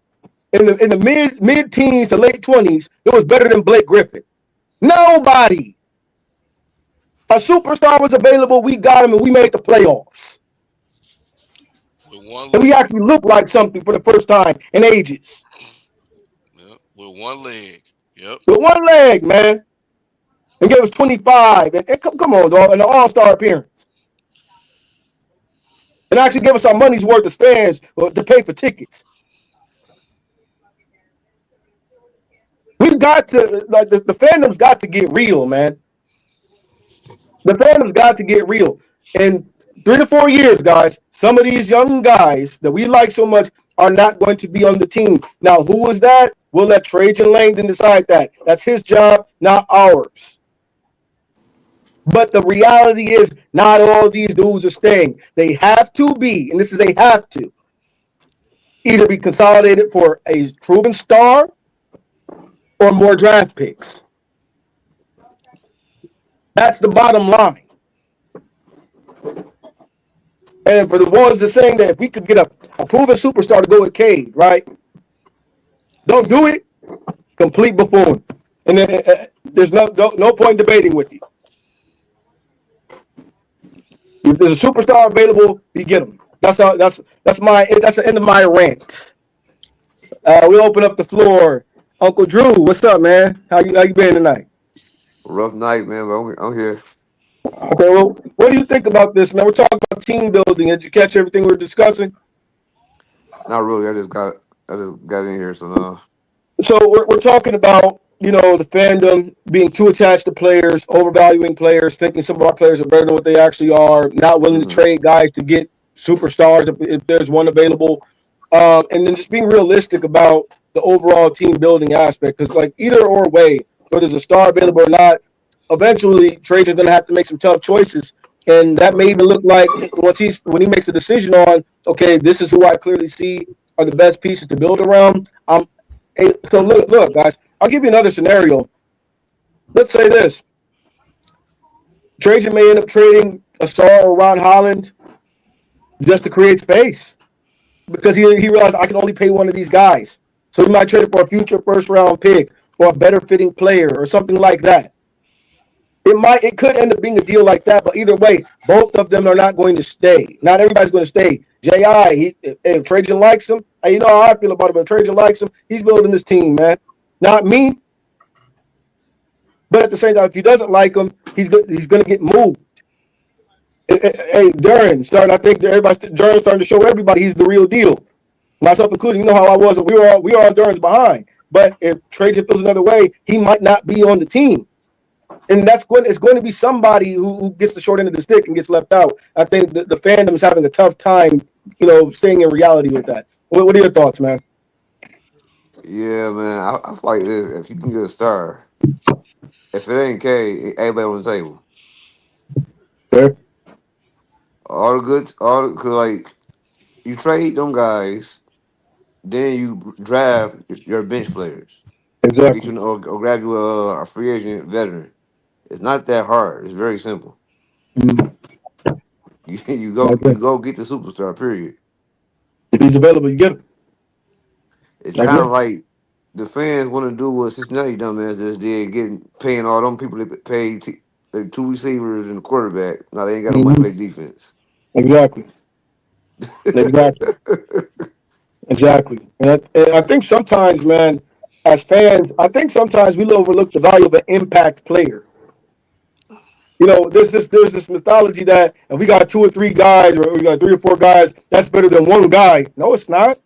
in the mid teens to late 20s that was better than Blake Griffin? Nobody. A superstar was available. We got him, and we made the playoffs. And we actually looked like something for the first time in ages. Yep. With one leg. Yep. With one leg, man. And gave us 25. And come on, dog. An all-star appearance. And actually give us our money's worth as fans to pay for tickets. We've got to, like, the fandom's got to get real, man. The fandom's got to get real. In 3 to 4 years, guys, some of these young guys that we like so much are not going to be on the team. Now, who is that? We'll let Trajan Langdon decide that. That's his job, not ours. But the reality is not all of these dudes are staying. They have to be, and this is they have to, either be consolidated for a proven star or more draft picks. That's the bottom line. And for the ones that are saying that if we could get a proven superstar to go with Cade, right? Don't do it. Complete buffoon. And there's no point debating with you. If there's a superstar available, you get them. That's the end of my rant. We open up the floor. Uncle Drew, what's up, man? How you been tonight? Rough night, man, but I'm here. Okay, well, what do you think about this, man? We're talking about team building. Did you catch everything we're discussing? Not really. I just got in here, so no. So we're talking about, the fandom being too attached to players, overvaluing players, thinking some of our players are better than what they actually are, not willing to trade guys to get superstars if there's one available, and then just being realistic about the overall team building aspect. Because like either or way, whether there's a star available or not, eventually Trajan's going to have to make some tough choices. And that may even look like when he makes a decision on, okay, this is who I clearly see are the best pieces to build around. So look, guys, I'll give you another scenario. Let's say this. Trajan may end up trading a star or Ron Holland just to create space because he realized I can only pay one of these guys. So he might trade it for a future first-round pick or a better-fitting player or something like that. It could end up being a deal like that, but either way, both of them are not going to stay. Not everybody's going to stay. If Trajan likes him, you know how I feel about him. If Trajan likes him, he's building this team, man. Not me. But at the same time, if he doesn't like him, he's going to get moved. Hey, Duran's starting to show everybody he's the real deal. Myself included, you know how I was. We were on Duran's behind. But if Trajan feels another way, he might not be on the team. And it's going to be somebody who gets the short end of the stick and gets left out. I think the fandom is having a tough time, staying in reality with that. What are your thoughts, man? Yeah, man. I feel like this. If you can get a star, if it ain't K, everybody on the table. Fair. Cause like you trade them guys, then you draft your bench players. Exactly. Or grab you a free agent veteran. It's not that hard. It's very simple. Mm-hmm. You go get the superstar. Period. If he's available, you get him. It's kind of like the fans want to do what Cincinnati dumbass just did, paying all them people that paid the two receivers and the quarterback. Now they ain't got no money to play defense. Exactly. Exactly. And I think sometimes, man, as fans, we overlook the value of an impact player. There's this mythology that if we got 2 or 3 guys, or we got 3 or 4 guys, that's better than one guy. No, it's not.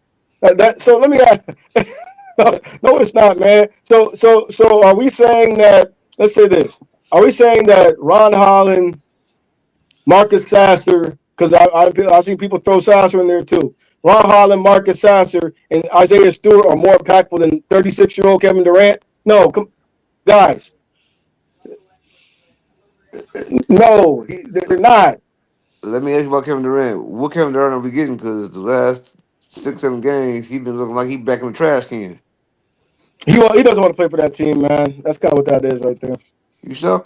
So let me ask. No, it's not, man. So are we saying that? Let's say this. Are we saying that Ron Holland, Marcus Sasser, because I've seen people throw Sasser in there too. Ron Holland, Marcus Sasser, and Isaiah Stewart are more impactful than 36-year-old Kevin Durant? No, guys. No, they're not. Let me ask you about Kevin Durant. What Kevin Durant are we getting? Because the last 6, 7 games, he been looking like he back in the trash can. He doesn't want to play for that team, man. That's kind of what that is right there. You sure?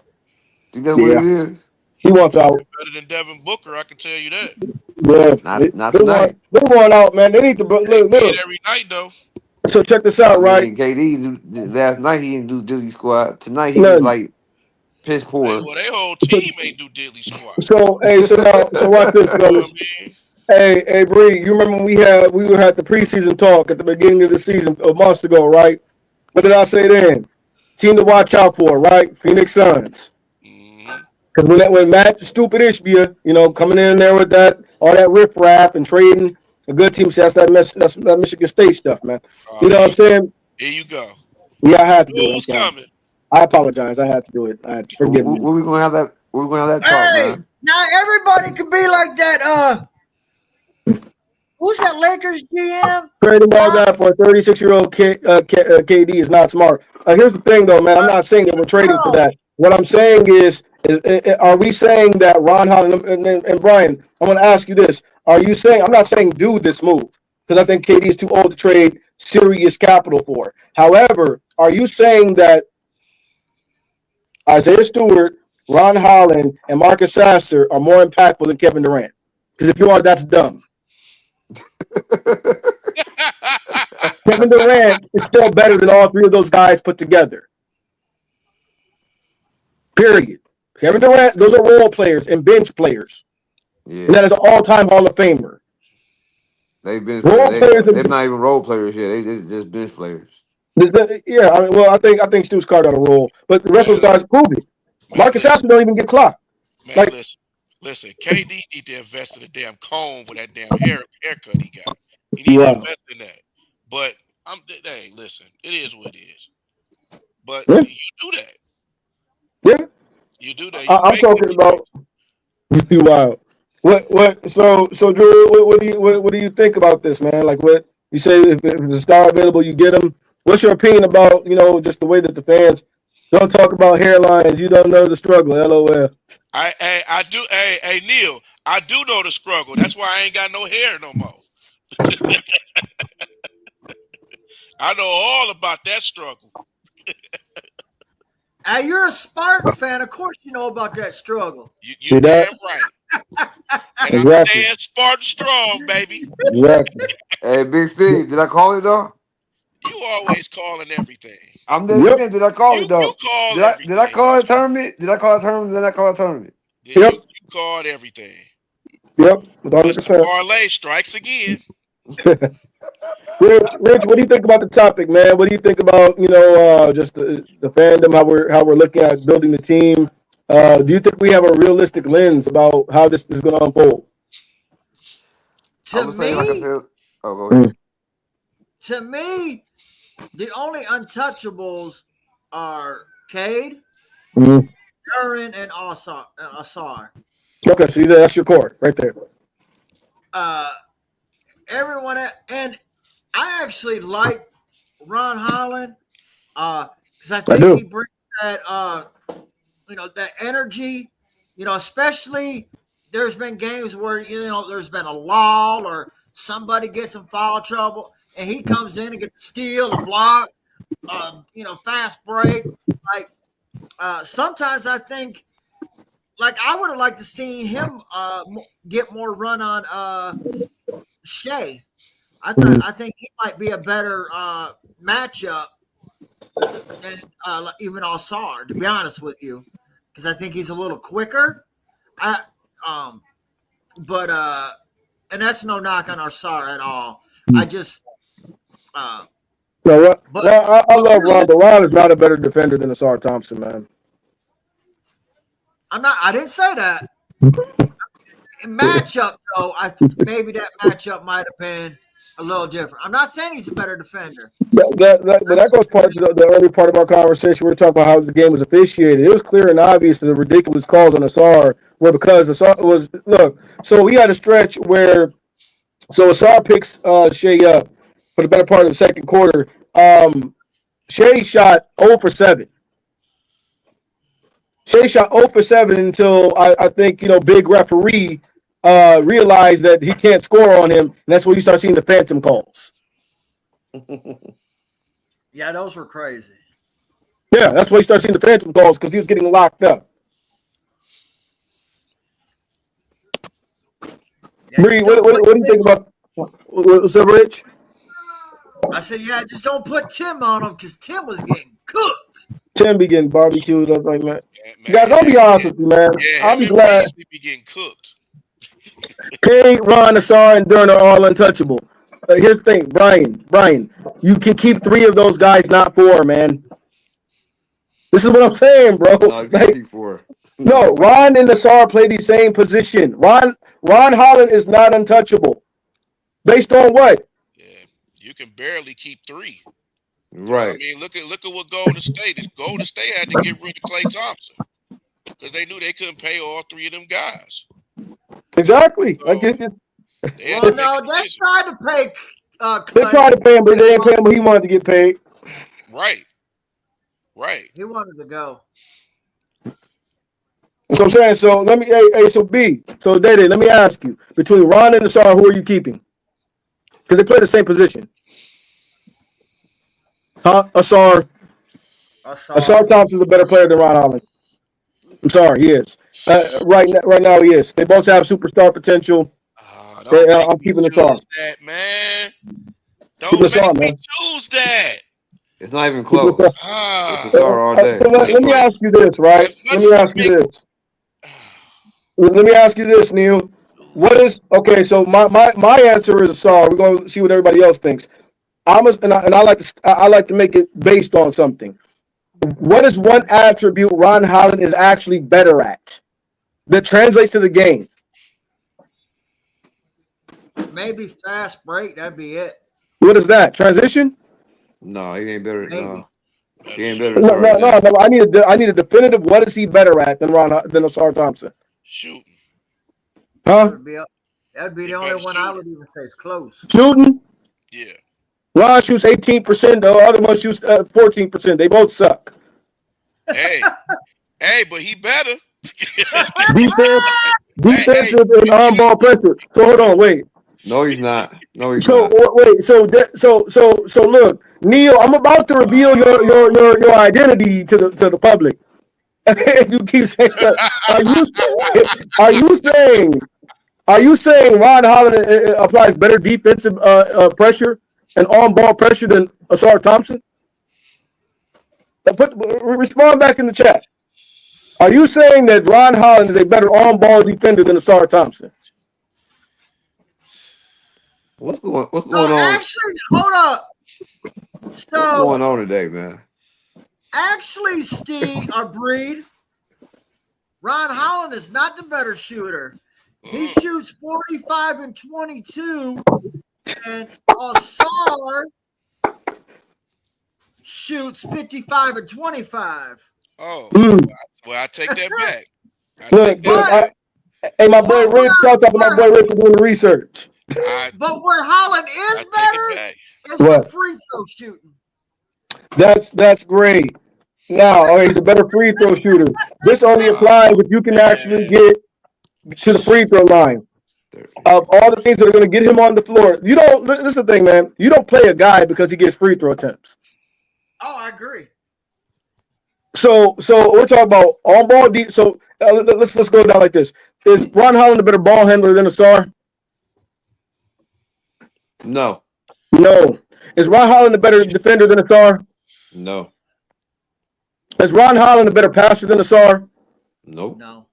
Think that's what Yeah, it is? he wants out. Better than Devin Booker, I can tell you that. Yeah, Not tonight. they want out, man. They need to They look. did every night though. So check this I out, right? mean, last night he didn't do Diddy squad. Tonight he was None. like piss poor. Well, their whole team ain't do diddly squat. So hey, so watch this, You know what fellas. I mean? Hey, Bree, you remember when we had the preseason talk at the beginning of the season a month ago, right? What did I say then? Team to watch out for, right? Phoenix Suns. Mm-hmm. Because when Matt Stupid Ishbia, coming in there with all that riffraff and trading, a good team says that's that Michigan State stuff, man. You know what I'm saying? Here you go. Yeah, I had to Knew do it it. I'm was sorry. coming. I apologize. I had to do it. Forgive me. Where we gonna have that? Where we gonna have that talk, Hey, man? now everybody could be like that. Who's that Lakers GM? Trading all that for a 36-year-old KD is not smart. Here's the thing, though, man. I'm not saying that we're trading for that. What I'm saying is are we saying that Ron Holland and Brian? I want to ask you this: are you saying? I'm not saying do this move because I think KD is too old to trade serious capital for. However, are you saying that Isaiah Stewart, Ron Holland, and Marcus Sasser are more impactful than Kevin Durant? Because if you are, that's dumb. Kevin Durant is still better than all three of those guys put together. Period. Kevin Durant, those are role players and bench players. Yeah. And that is an all-time Hall of Famer. They've been Role players. they're not even role players yet. They just bench players. Yeah, I think Stu's car got a role, but the rest of those guys prove it. Marcus Sasser don't even get clocked. Man, listen. KD need to invest in a damn comb with that damn haircut he got. He need to invest in that. But hey, listen, it is what it is. But you do that. Yeah. You do that. I'm talking about you wild. What? So Drew, what do you think about this, man? Like, what you say? If there's a star available, you get him. What's your opinion about just the way that the fans don't talk about hairlines? You don't know the struggle. LOL. I do. Hey, Neil, I do know the struggle. That's why I ain't got no hair no more. I know all about that struggle. Hey, you're a Spartan fan. Of course you know about that struggle. You damn right. And I'm staying Spartan strong, baby. Exactly. Hey, Big Steve, did I call it though? You always calling everything. I'm just saying, did I call it though? You call everything. Did I call it tournament? Did I call it tournament? Did I call it tournament? You called everything. Yep. Mr. Parlay strikes again. Rich, what do you think about the topic, man? What do you think about just the fandom, how we're looking at building the team? Do you think we have a realistic lens about how this is going to unfold? To me, like I said, go ahead. To me, the only untouchables are Cade, Duran, and Asar. Okay, so that's your core right there. Everyone, and I actually like Ron Holland because I think he brings that that energy. Especially there's been games where there's been a lull or somebody gets in foul trouble, and he comes in and gets a steal, a block, fast break. Like sometimes I think, like I would have liked to see him get more run on Shea. I think he might be a better matchup than even Alsar, to be honest with you, because I think he's a little quicker. But and that's no knock on Alsar at all. I just I love Ron, but Ron is not a better defender than Asar Thompson, man. I didn't say that. In matchup, though, I think maybe that matchup might have been a little different. I'm not saying he's a better defender. But that goes part to the early part of our conversation. We were talking about how the game was officiated. It was clear and obvious that the ridiculous calls on Asar were because Asar was So we had a stretch where Asar picks Shea up for the better part of the second quarter. Shea shot 0 for 7. Shea shot 0 for 7 until I think, big referee realized that he can't score on him, and that's when you start seeing the phantom calls. Yeah, those were crazy. Yeah, that's why you start seeing the phantom calls because he was getting locked up. Yeah, Bree, just what don't put do you think about what's up, Rich? I said, yeah, just don't put Tim on him because Tim was getting cooked. Tim be getting barbecued up like that. Man, Guys, I'll be honest with you, man. Yeah, I'll be him and glad. Beasley be getting cooked. Payne, Ron, Asar, and Durn are all untouchable. Here's the thing, Brian, you can keep 3 of those guys, not 4, man. This is what I'm saying, bro. No, you can't keep 4. No, Ron and Asar play the same position. Ron Holland is not untouchable. Based on what? Yeah, you can barely keep 3. Right. I mean, look at what Golden State. Golden State had to get rid of Klay Thompson because they knew they couldn't pay all 3 of them guys. Exactly. So, I get it. Well, no, they tried to pay Clay. They tried to pay him, but they didn't pay him what he wanted to get paid. Right. He wanted to go. So I'm saying, so let me, so B, so Dede, let me ask you, between Ron and Asar, who are you keeping? Because they play the same position. Huh? Asar Thompson's a better player than Ron Holland. I'm sorry, he is. Right now, he is. They both have superstar potential. I'm keeping Asar. That, man. Don't Keep Asar, make me man. choose that. It's not even close. Ah. It's Asar all day. So let me ask you this, right? Let me ask you this, Neil. What is okay? So my answer is Asar. We're gonna see what everybody else thinks. I like to make it based on something. What is one attribute Ron Holland is actually better at that translates to the game? Maybe fast break. That'd be it. What is that? Transition? No, he ain't better. Maybe. No, he ain't better. No. I need a definitive. What is he better at than Asar Thompson? Shooting. Huh? That'd be the only one I would even say is close. Shooting? Yeah. Ron shoots 18%. The other one shoots 14%. They both suck. Hey, but he better. Defensive and on-ball pressure. So hold on, wait. No, he's not. No, he's So not. wait. So look, Neil, I'm about to reveal your identity to the public. If you keep saying so, are you saying Ron Holland applies better defensive pressure and on-ball pressure than Asar Thompson? Respond back in the chat. Are you saying that Ron Holland is a better on-ball defender than Asar Thompson? What's going on? Actually, hold up. What's going on today, man? Actually, Steve or Breed, Ron Holland is not the better shooter. He shoots 45 and 22, and Asar shoots 55 and 25. Oh, well, I take that back. Hey, my boy Rich, shout out to my boy Rich for doing the research. But where Holland is better is the free throw shooting. That's great. Now, he's a better free throw shooter. This only applies if you can actually get to the free throw line. Of all the things that are going to get him on the floor, you don't. This is the thing, man. You don't play a guy because he gets free throw attempts. Oh, I agree. So we're talking about on ball. So let's go down like this. Is Ron Holland a better ball handler than Asar? No. Is Ron Holland a better defender than Asar? No. Is Ron Holland a better passer than Asar? Nope. No.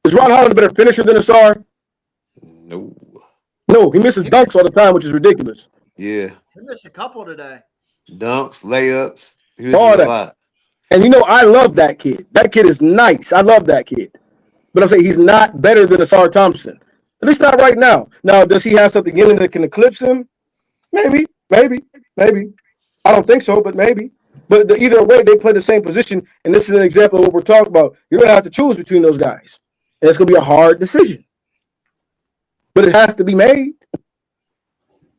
Is Ron Holland a better finisher than Asar? No. No, he misses dunks all the time, which is ridiculous. Yeah. He missed a couple today. Dunks, layups. He misses All a that. lot. And I love that kid. That kid is nice. I love that kid. But I'm saying he's not better than Asar Thompson. At least not right now. Now, does he have something in him that can eclipse him? Maybe. I don't think so, but maybe. But either way, they play the same position, and this is an example of what we're talking about. You're going to have to choose between those guys. And it's going to be a hard decision. But it has to be made.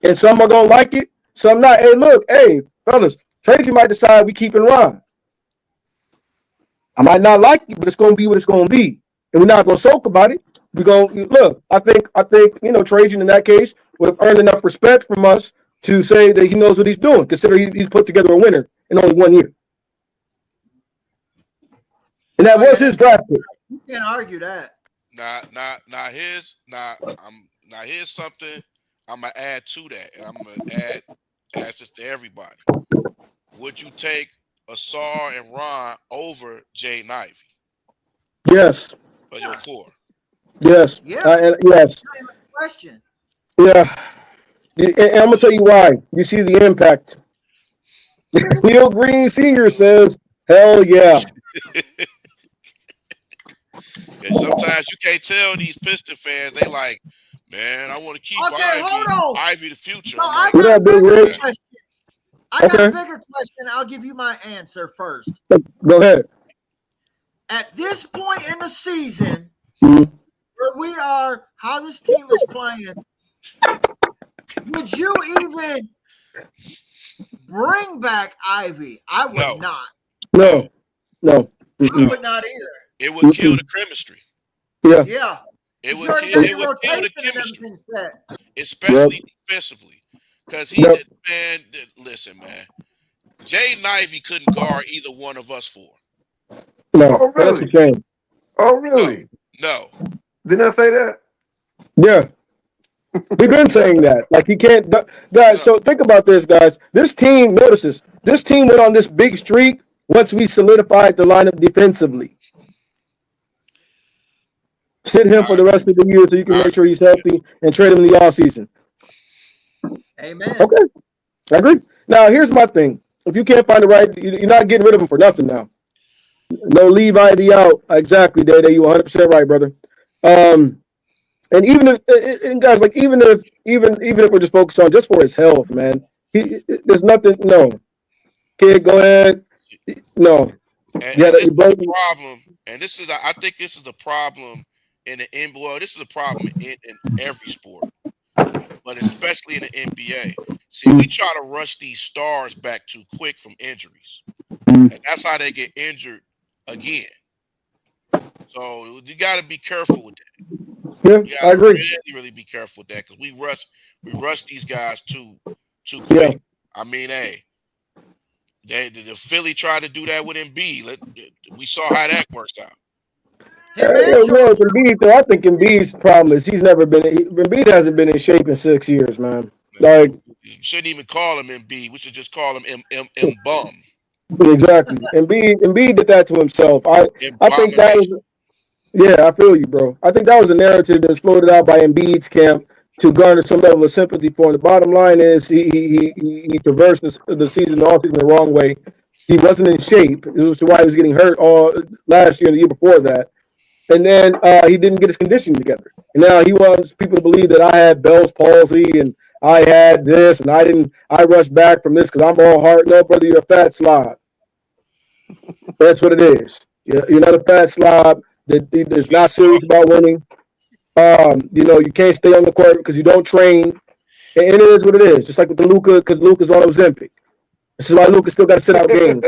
And some are going to like it, some not. Hey, look, fellas, Trajan might decide we keep in Ron. I might not like it, but it's going to be what it's going to be, and we're not going to sulk about it. We're going to look. I think Trajan in that case would have earned enough respect from us to say that he knows what he's doing. Consider he's put together a winner in only 1 year, and that was his draft pick. You can't argue that. Here's something I'm gonna add to that, and I'm gonna ask this to everybody. Would you take Asar and Ron over Jay Ivey? Yes. For your core? Yes. Yeah. Yes. Question. Yeah. And I'm gonna tell you why. You see the impact. Neil Green Sr. says, "Hell yeah." Sometimes you can't tell these Piston fans. They like, man, I want to keep Ivy the future. No, Like, I got a bigger question. I got a bigger question. I'll give you my answer first. Go ahead. At this point in the season, Mm-hmm. where we are, how this team is playing, would you even bring back Ivy? I would not. No. I would not either. It would kill the chemistry. Yeah. Yeah. It would kill the chemistry, especially defensively. Because listen, man. Jay Ivey couldn't guard either one of us four. No, that's a shame. Oh, really? No. Didn't I say that? Yeah. We've been saying that. Like, he can't. Guys, so think about this, guys. This team, notice this. This team went on this big streak once we solidified the lineup defensively. Sit him for the rest of the year so you can make sure he's healthy and trade him in the offseason. Amen. Okay. I agree. Now, here's my thing. If you can't find the right, you're not getting rid of him for nothing now. No, leave Ivy out. Exactly, Day. You 100% right, brother. And even if we're just focused on just for his health, man, there's nothing. No, kid, go ahead. No, this is a problem, and I think this is a problem in the NBA. Well, this is a problem in every sport, but especially in the NBA. See, we try to rush these stars back too quick from injuries, and that's how they get injured again. So you got to be careful with that. Yeah, I agree. Really be careful with that because we rush these guys too quick. Yeah. I mean, the Philly tried to do that with Embiid. We saw how that works out. Embiid, though, I think Embiid's problem is Embiid hasn't been in shape in 6 years, man. Like, you shouldn't even call him Embiid. We should just call him M Bum. Exactly. Embiid did that to himself. I think that was. Yeah, I feel you, bro. I think that was a narrative that was floated out by Embiid's camp to garner some level of sympathy for him. The bottom line is he traversed the season all season the wrong way. He wasn't in shape. This is why he was getting hurt all last year and the year before that. And then he didn't get his conditioning together. And now he wants people to believe that I had Bell's palsy and I had this and I rushed back from this because I'm all heart. No, brother, you're a fat slob. That's what it is. You're not a fat slob. That's not serious about winning. You can't stay on the court because you don't train. And it is what it is. Just like with the Luka, because Luka's on Ozempic. This is why Luka still got to sit out games.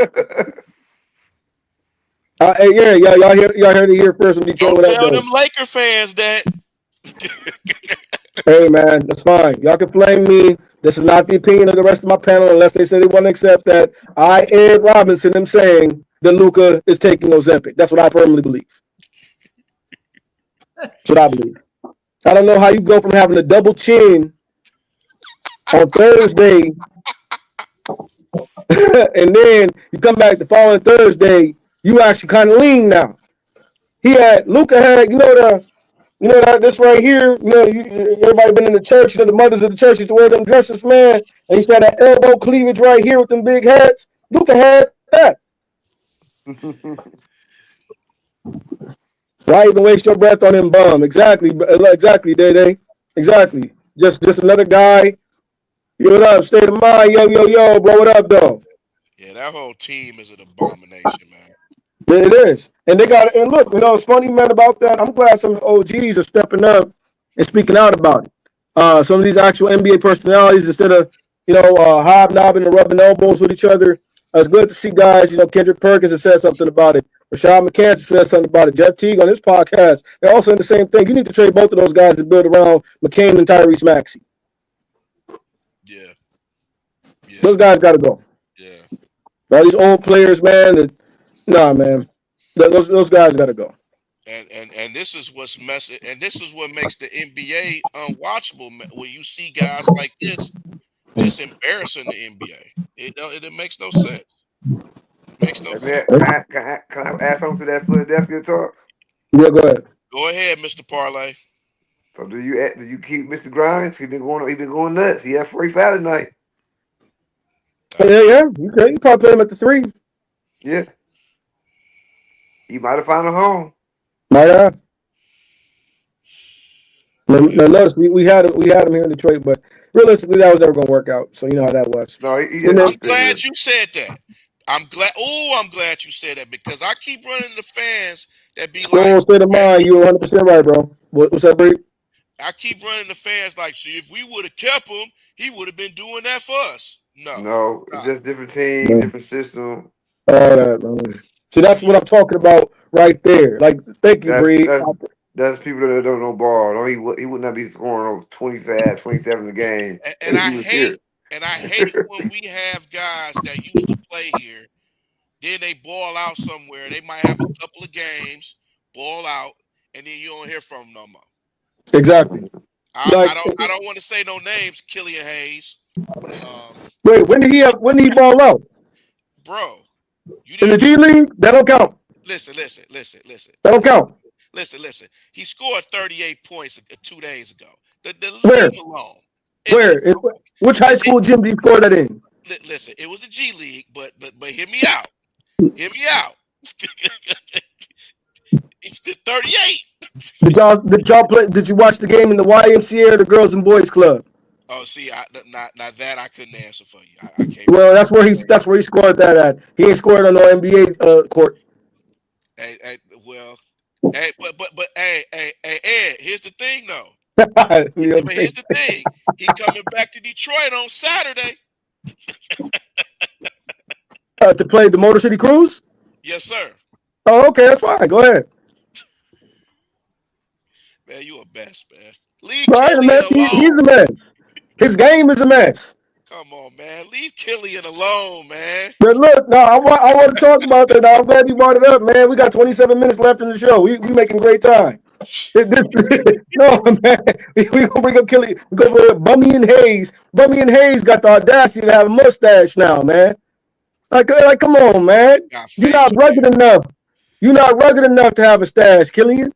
Y'all heard it here first from Detroit. Don't tell them Laker fans that. Hey, man, that's fine. Y'all can blame me. This is not the opinion of the rest of my panel unless they say they want to accept that. Ed Robinson, am saying that Luka is taking Ozempic. That's what I firmly believe. That's what I believe. I don't know how you go from having a double chin on Thursday and then you come back the following Thursday, you actually kind of lean now. Luka had, this right here, everybody been in the church, the mothers of the church used to wear them dresses, man. And he had that elbow cleavage right here with them big hats. Luka had that. Why even waste your breath on him bum? Exactly, Day. Exactly. Just another guy. Yo, what up? State of mind. Yo, bro. What up, though? Yeah, that whole team is an abomination, man. It is. And they got it. And look, it's funny, man, about that. I'm glad some OGs are stepping up and speaking out about it. Some of these actual NBA personalities, instead of, hobnobbing and rubbing elbows with each other. It's good to see guys. Kendrick Perkins has said something about it. Rashad McCants has said something about it. Jeff Teague on his podcast, they're all saying the same thing. You need to trade both of those guys to build around McCain and Tyrese Maxey. Yeah. Those guys got to go. Yeah. All these old players, man. Man. Those guys got to go. And this is what's messing, and this is what makes the NBA unwatchable when you see guys like this just embarrassing the NBA. It makes no sense. Makes no sense. Can I add something to that Philadelphia talk? Yeah, go ahead. Go ahead, Mr. Parlay. So do you keep Mr. Grimes? He been going nuts. He had free foul tonight. Yeah. You probably play him at the 3. Yeah. He might have found a home. Might have. Now, notice we had him here in Detroit, but realistically, that was never going to work out. So you know how that was. No, I'm glad you said that. I'm glad you said that because I keep running the fans that be like, state of mind, you're 100% right, bro. What's up, Bree? I keep running the fans like, see, if we would have kept him, he would have been doing that for us. No, it's just different team, different system. So that's what I'm talking about right there. Like, thank you, Bree. That's people that don't know ball. No, he would not be scoring over 25, 27 a game. And I hate when we have guys that used to play here, then they ball out somewhere. They might have a couple of games, ball out, and then you don't hear from them no more. Exactly. I don't want to say no names. Killian Hayes. Wait, when did he ball out? Bro, in the G League? That don't count. Listen. That don't count. Listen. He scored 38 points 2 days ago. Where? Leave him alone. Where? Which high school gym did you score that in? Listen, it was the G League, but hear me out. Hear me out. It's 38. Did y'all play? Did you watch the game in the YMCA or the Girls and Boys Club? Oh, see, not that I couldn't answer for you. I can't. Well, that's where he scored that at. He ain't scored on no NBA court. Hey, but hey, Ed, here's the thing though. But here's the thing. He coming back to Detroit on Saturday. To play the Motor City Cruise? Yes, sir. Oh, okay, that's fine. Go ahead. Man, you a mess, man. Leave Killian alone. He's a mess. His game is a mess. Come on, man. Leave Killian alone, man. But look, no, I want to talk about that. I'm glad you brought it up, man. We got 27 minutes left in the show. We making great time. No, man. We gonna bring up Killian. We gonna bring up Bummy and Hayes. Bummy and Hayes got the audacity to have a mustache now, man. Like come on, man. You're not rugged enough. You're not rugged enough to have a stash, Killian.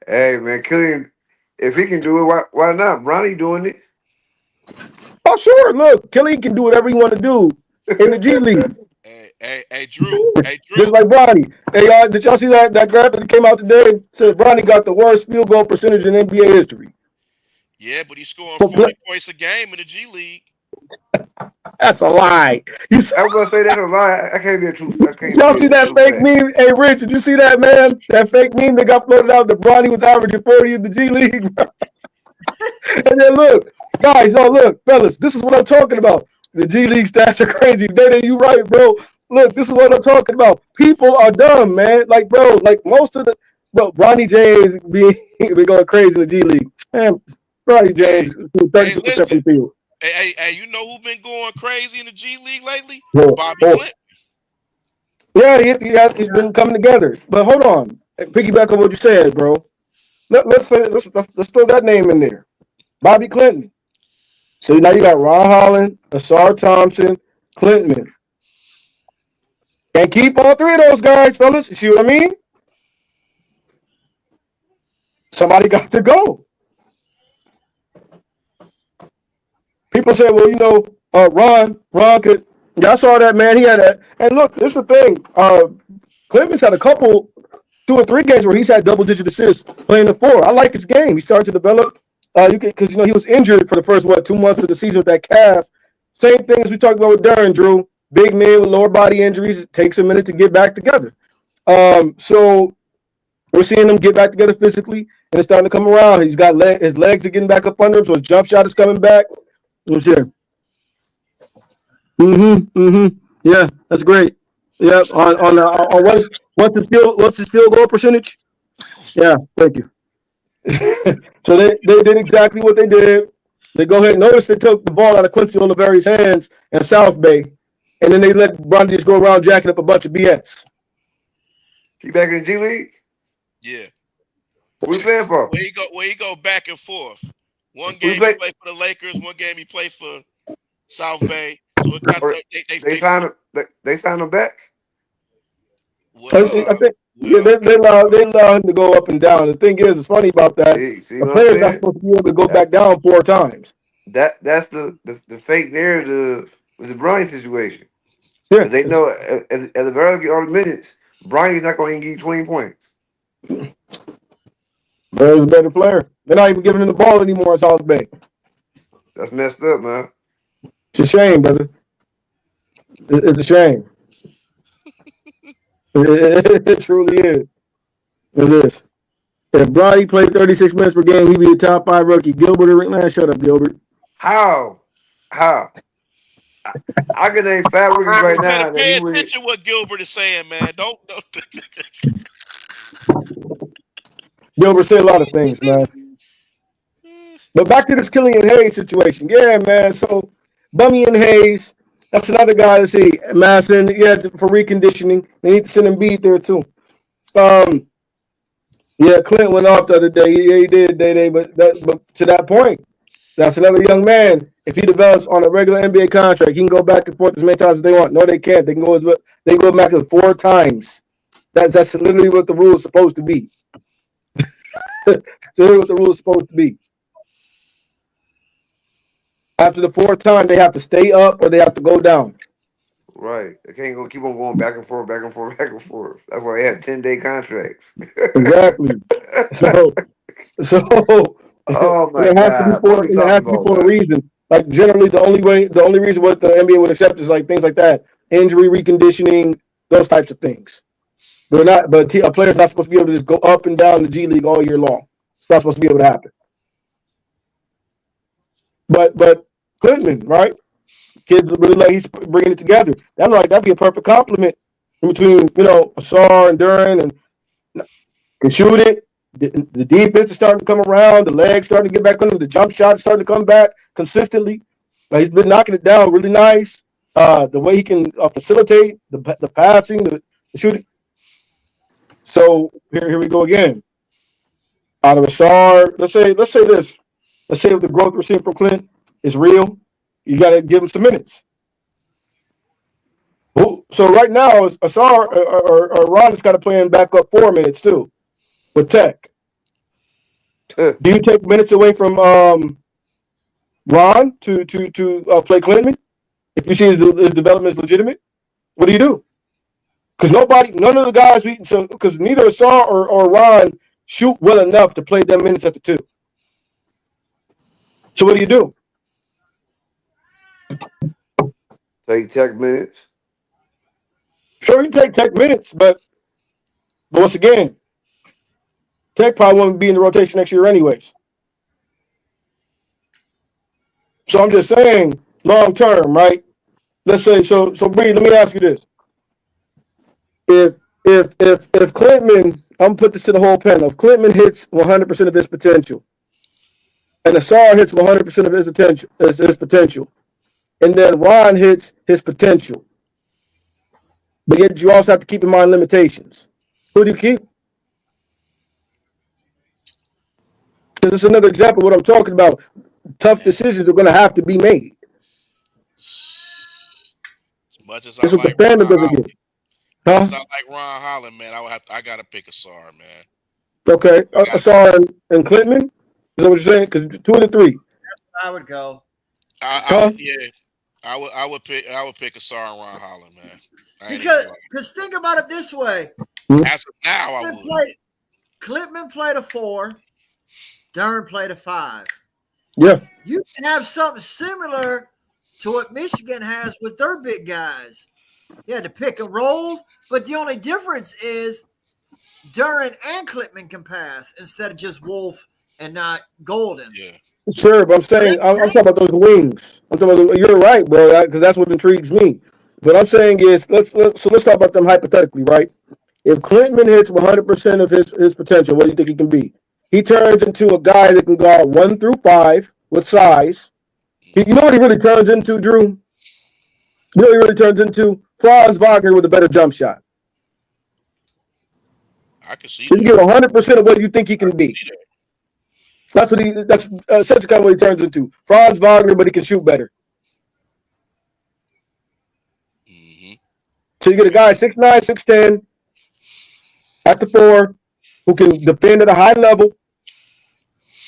Hey, man, Killian, if he can do it, why not? Bronny doing it. Oh, sure. Look, Killian can do whatever he want to do in the G League. Hey, Drew. Just like Bronny. Hey, did y'all see that graph that came out today? Said Bronny got the worst field goal percentage in NBA history. Yeah, but he's scoring 40 points a game in the G League. That's a lie. I was gonna say that's a lie. I can't be a truth. Y'all see that fake meme? Hey, Rich, did you see that, man? That fake meme that got floated out that Bronny was averaging 40 in the G League. And then look, guys, look, fellas, this is what I'm talking about. The G League stats are crazy. Dana, you right, bro. Look, this is what I'm talking about. People are dumb, man. Like, bro, most of Bronny James be going crazy in the G League. Man, Bronny James 32% from the field. Hey, you know who's been going crazy in the G League lately? Bobby Clinton. Yeah, he's been coming together. But hold on, piggyback on what you said, bro. Let's throw that name in there, Bobby Clinton. So now you got Ron Holland, Asar Thompson, Clinton, and keep all three of those guys, fellas. You see what I mean? Somebody got to go. People say, well, Ron could. Yeah, I saw that, man. He had that. And look, this is the thing. Clemens had a couple, 2 or 3 games where he's had double-digit assists playing the 4. I like his game. He started to develop. Because he was injured for the first 2 months of the season with that calf. Same thing as we talked about with Darren, Drew. Big man with lower body injuries. It takes a minute to get back together. So We're seeing him get back together physically, and it's starting to come around. He's got his legs are getting back up under him, so his jump shot is coming back. Let's hear. Yeah, that's great. Yeah, on what's his field goal percentage? Yeah, thank you. So they did exactly what they did. They go ahead. Notice they took the ball out of Quincy Oliveri's hands in South Bay, and then they let Bronny just go around jacking up a bunch of BS. He back in the G League? Yeah. What we playing for? Where he go back and forth. One game he played for the Lakers, one game he played for South Bay. So it got, they signed him. They signed him back. Well, I think they allow him to go up and down. The thing is, it's funny about that. See the player's not supposed to be able to go back down 4 times. That's the fake narrative with the Bronny situation. Yeah, they know at the very early minutes, Bronny's not going to give you 20 points. Bear's a better player. They're not even giving him the ball anymore in South Bay. That's messed up, man. It's a shame, brother. It's a shame. It truly is. It is. If Bronny played 36 minutes per game, he'd be a top 5 rookie. Gilbert, man, shut up, Gilbert. How? I can name 5 rookies right now. Pay attention to what Gilbert is saying, man. Don't. Gilbert said a lot of things, man. But back to this Killian Hayes situation. Yeah, man. So Bummy and Hayes, that's another guy to see. Madison, yeah, for reconditioning. They need to send him beat there too. Yeah, Clint went off the other day. Yeah, he did, but to that point, that's another young man. If he develops on a regular NBA contract, he can go back and forth as many times as they want. No, they can't. They can go back 4 times. That's literally what the rule is supposed to be. Literally what the rule is supposed to be. After the 4th time, they have to stay up or they have to go down. Right. They can't keep on going back and forth, back and forth, back and forth. That's why they have 10-day contracts. Exactly. So oh my it has God. to be for a reason. Like generally, the only reason what the NBA would accept is like things like that, injury reconditioning, those types of things. They're not, but a player's not supposed to be able to just go up and down the G League all year long. It's not supposed to be able to happen. But Clinton, right? Kids really like he's bringing it together. That'd be a perfect compliment in between, Asar and Duran, and can shoot it. The defense is starting to come around. The legs starting to get back on him. The jump shot is starting to come back consistently. He's been knocking it down really nice. The way he can facilitate the passing, the shooting. So here we go again. Out of Asar, let's say this. Let's say if the growth we're seeing from Clint is real, you got to give him some minutes. So right now, Asar or Ron has got to play in backup 4 minutes too with Tech. Do you take minutes away from Ron to play Clinton if you see his development is legitimate? What do? Because none of the guys, because neither Asar or Ron shoot well enough to play them minutes at the 2. So what do? Take Tech minutes. Sure, you take Tech minutes, but once again, Tech probably won't be in the rotation next year anyways. So I'm just saying, long term, right? Let's say so. Bree, let me ask you this: If Clintman, I'm gonna put this to the whole panel. If Clintman hits 100% of his potential, and Asar hits 100% of his potential, and then Ron hits his potential, but yet you also have to keep in mind limitations. Who do you keep? Because it's another example of what I'm talking about. Tough decisions are going to have to be made. As much as This I is like the Ron fandom Holland, again. as Huh? much as I like Ron Holland, man, I gotta pick Asar, man. Okay, Asar and Clintman. Is that what you're saying? Because 2 of the 3. I would go. I would pick Asar and Ron Holland, man. Because think about it this way. As of now, I would. Clipman played a 4. Duran played a 5. Yeah. You can have something similar to what Michigan has with their big guys. Yeah, the pick and rolls, but the only difference is Duran and Klitman can pass instead of just Wolf and not Golden. Yeah. Sure, but I'm saying I'm talking about those wings. I'm talking about. You're right, bro, because that's what intrigues me. What I'm saying is, let's talk about them hypothetically, right? If Clinton hits 100% of his potential, what do you think he can be? He turns into a guy that can guard 1 through 5 with size. You know what he really turns into, Drew? You know what he really turns into? Franz Wagner with a better jump shot. I can see So you that. get 100% of what you think he can be. That's essentially kind of what he turns into. Franz Wagner, but he can shoot better. Mm-hmm. So you get a guy 6'9", 6'10", at the 4, who can defend at a high level,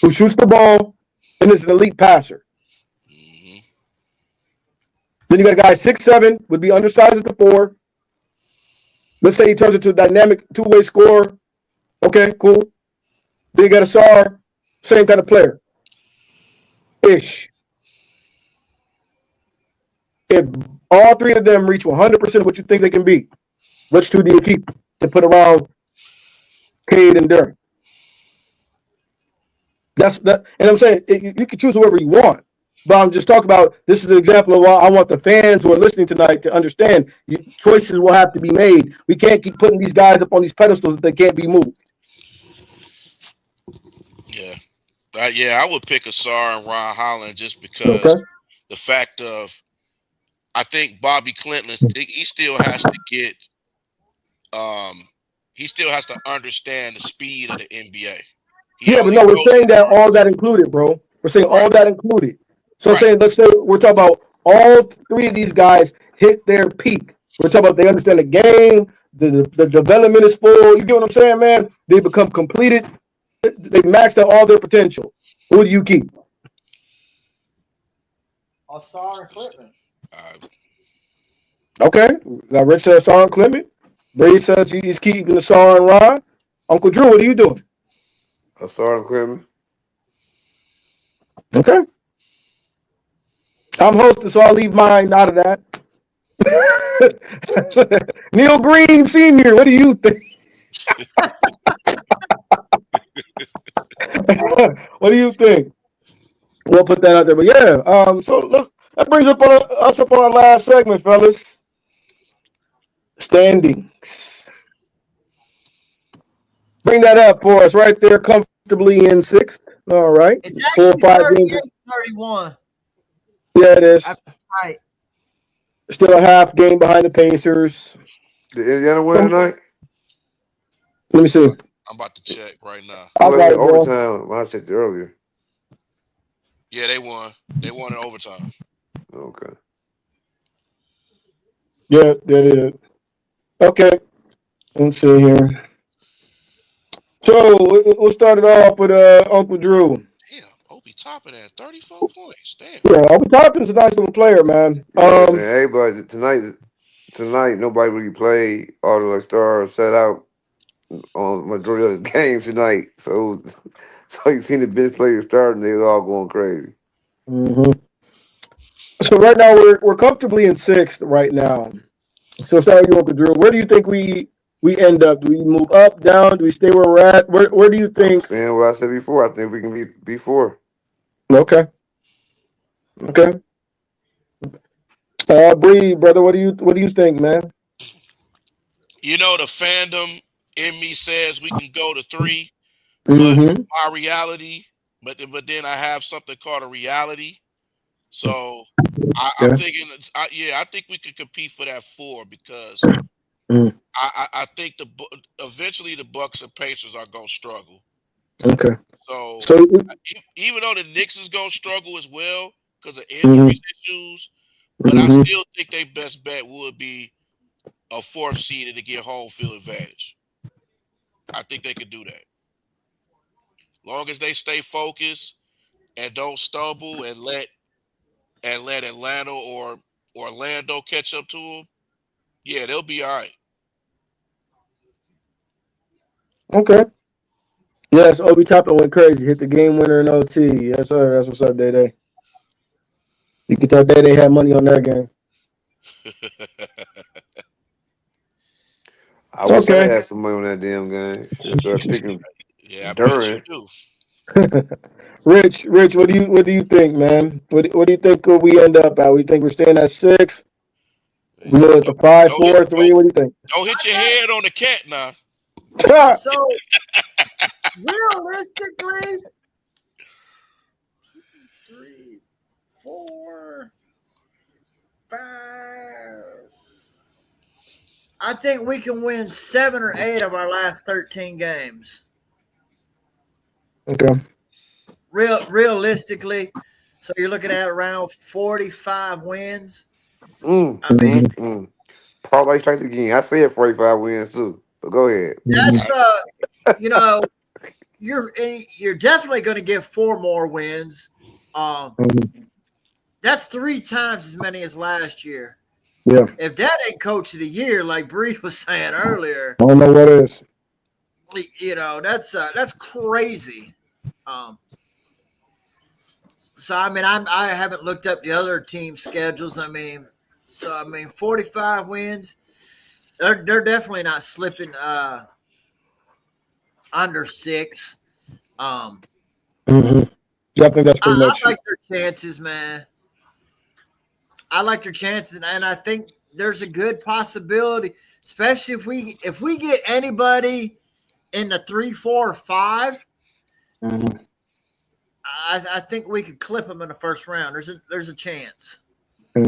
who shoots the ball, and is an elite passer. Mm-hmm. Then you got a guy 6'7", would be undersized at the 4. Let's say he turns into a dynamic two-way scorer. Okay, cool. Then you got a Sarr, same kind of player. Ish. If all three of them reach 100% of what you think they can be, which two do you keep to put around Cade and Duran? That's that, and I'm saying you can choose whoever you want, but I'm just talking about this is an example of why I want the fans who are listening tonight to understand choices will have to be made. We can't keep putting these guys up on these pedestals that they can't be moved. Yeah. I would pick a Sarr and Ron Holland just because the fact of I think Bobby Clinton he still has to get he still has to understand the speed of the NBA. But no, we're saying that all that included, bro. We're saying all that included. So I'm saying, let's say we're talking about all three of these guys hit their peak. We're talking about they understand the game, the development is full. You get what I'm saying, man? They become completed. They maxed out all their potential. Who do you keep? Sarr and Klitman. Okay. Now Rich says Sarr and Clement. Brady says he's keeping the Sarr and Ron. Uncle Drew, what are you doing? Sarr and Clement. Okay. I'm hosting, so I'll leave mine out of that. Neil Green Sr., what do you think? What do you think? We'll put that out there. But yeah, so that brings us up on our last segment, fellas. Standings. Bring that up for us right there, comfortably in 6th. All right. It's actually 38-31. Yeah, it is. Right. Still a half game behind the Pacers. Did Indiana win tonight? Let me see. I'm about to check right now. I got it, bro. Overtime. I checked earlier. Yeah, they won. They won in overtime. Okay. Yeah, that is. Okay. Let's see here. So we'll start it off with Uncle Drew. Damn, Obi topping at 34 points. Damn. Yeah, Obi Toppin's a nice little player, man. Yeah, man. Everybody tonight nobody really played. All the stars set out on majority of the games tonight. So you seen the bench players starting, they was all going crazy. Mm-hmm. So right now we're comfortably in 6th right now. So start with you, Uncle Drew. Where do you think we end up? Do we move up, down? Do we stay where we're at? Where do you think? Saying what I said before, I think we can be 4. Okay. Bree, brother, what do you think, man? You know, the fandom in me says we can go to 3, Mm-hmm. but my reality, but then I have something called a reality. So I'm thinking, I think we could compete for that 4 because I think eventually the Bucks and Pacers are gonna struggle. Okay. So even though the Knicks is gonna struggle as well because of injury issues, but I still think their best bet would be a 4th seed to get home field advantage. I think they could do that. Long as they stay focused and don't stumble and let Atlanta or Orlando catch up to them, yeah, they'll be all right. Okay. Yes, Obi Toppin went crazy. Hit the game winner in OT. Yes, sir. That's what's up, Day. You can tell Day had money on that game. I wish I Okay. had some money on that damn game. Should start picking Yeah, I bet you Duran. do. Rich, what do you think, man? What do you think we end up at? We think we're staying at 6? We go at the Don't, 5, don't, hit, 4, 3. What do you think? don't hit I your think head on the cat now. so. Realistically, 3, 4, 5. I think we can win 7 or 8 of our last 13 games. Okay. Realistically, so you're looking at around 45 wins. Mm, I mean, mm, mm. Parlay straight again. I said 45 wins too. But go ahead. that's you know, you're definitely going to get 4 more wins. That's 3 times as many as last year. Yeah. If that ain't coach of the year, like Breed was saying earlier, I don't know what it is. that's crazy. So I mean, I haven't looked up the other team schedules. I mean, 45 wins. They're definitely not slipping under 6. Yeah, I think that's pretty I much. like their chances, man. I like their chances, and I think there's a good possibility, especially if we get anybody in the 3, 4, or 5. I think we could clip them in the first round. There's a chance. I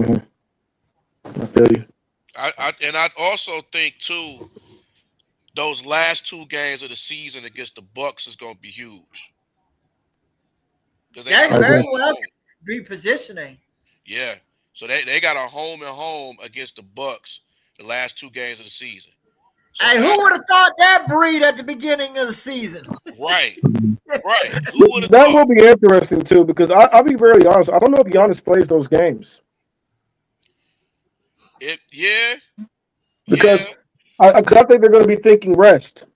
feel you. I also think too, those last 2 games of the season against the Bucks is going to be huge. Because they got Very a well home. repositioning. Yeah, so they got a home and home against the Bucks the last 2 games of the season. So Hey, who would have thought that, Breed, at the beginning of the season? right. Who would have That thought? will be interesting too, because I'll be very honest. I don't know if Giannis plays those games Yeah. because I think they're going to be thinking rest.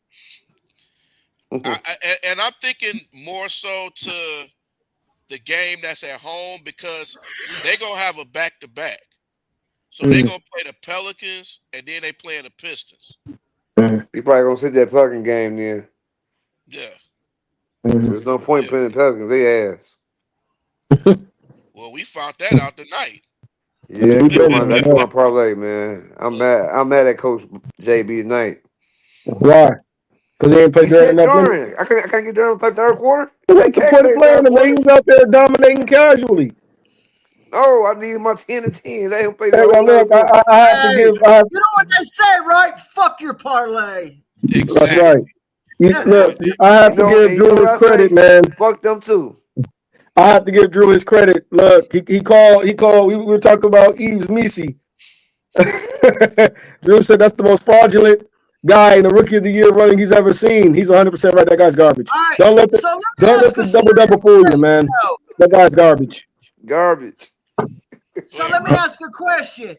And I'm thinking more so to the game that's at home because they're going to have a back-to-back. So they're going to play the Pelicans, and then they playing the Pistons. You probably gonna sit that Pelican game then. Yeah. There's no point playing the Pelicans. They ass. Well, we found that out tonight. Yeah, that's my parlay, man. I'm mad at Coach JB tonight. Why? Because they ain't played He Duran said enough. Duran. I can't get Duran to play third quarter. What's the point of playing him? He was out there dominating casually. No, I need my 10 and 10. Let him play Hey, the well, third look, quarter. I have to give. You know what they say, right? Fuck your parlay. Exactly. That's right. Look, I have to give Drew his credit, man. Fuck them too. I have to give Drew his credit. Look, he called. We were talking about Eves Misi. Drew said that's the most fraudulent guy in the Rookie of the Year running he's ever seen. He's 100% right. That guy's garbage. Right. Don't let the double fool you, man. That guy's garbage. Garbage. So let me ask a question.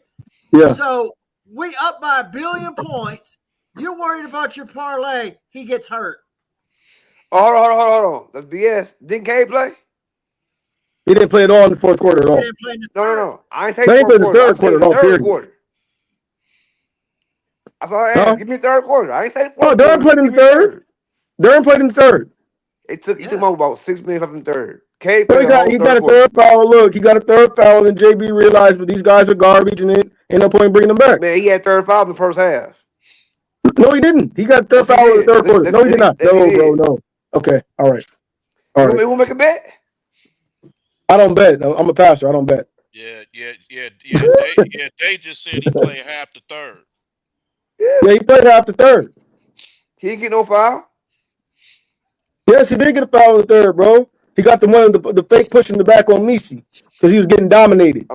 Yeah. So we up by 1 billion points. You're worried about your parlay. He gets hurt. Oh, hold on. That's BS. Didn't K play? He didn't play at all in the fourth quarter at all. No. I ain't They saying ain't played fourth the quarter. third quarter at all, Third period. quarter. That's all I asked. Give me third quarter. I ain't saying fourth quarter. Durham played in the third. Durham played in the third. It took him about 6 minutes left in the third. K So played he got a third foul. Look, he got a third foul, and JB realized, but these guys are garbage, and it ain't no point in bringing them back. Man, he had third foul in the first half. No, he didn't. He got third foul in the third quarter. No, he did not. No, bro, no. Okay, all right. You want to make a bet? I don't bet. I'm a passer. I don't bet. Yeah. They just said he played half the third. Yeah, he played half the third. He didn't get no foul? Yes, he did get a foul in the third, bro. He got the one, the fake push in the back on Misi because he was getting dominated.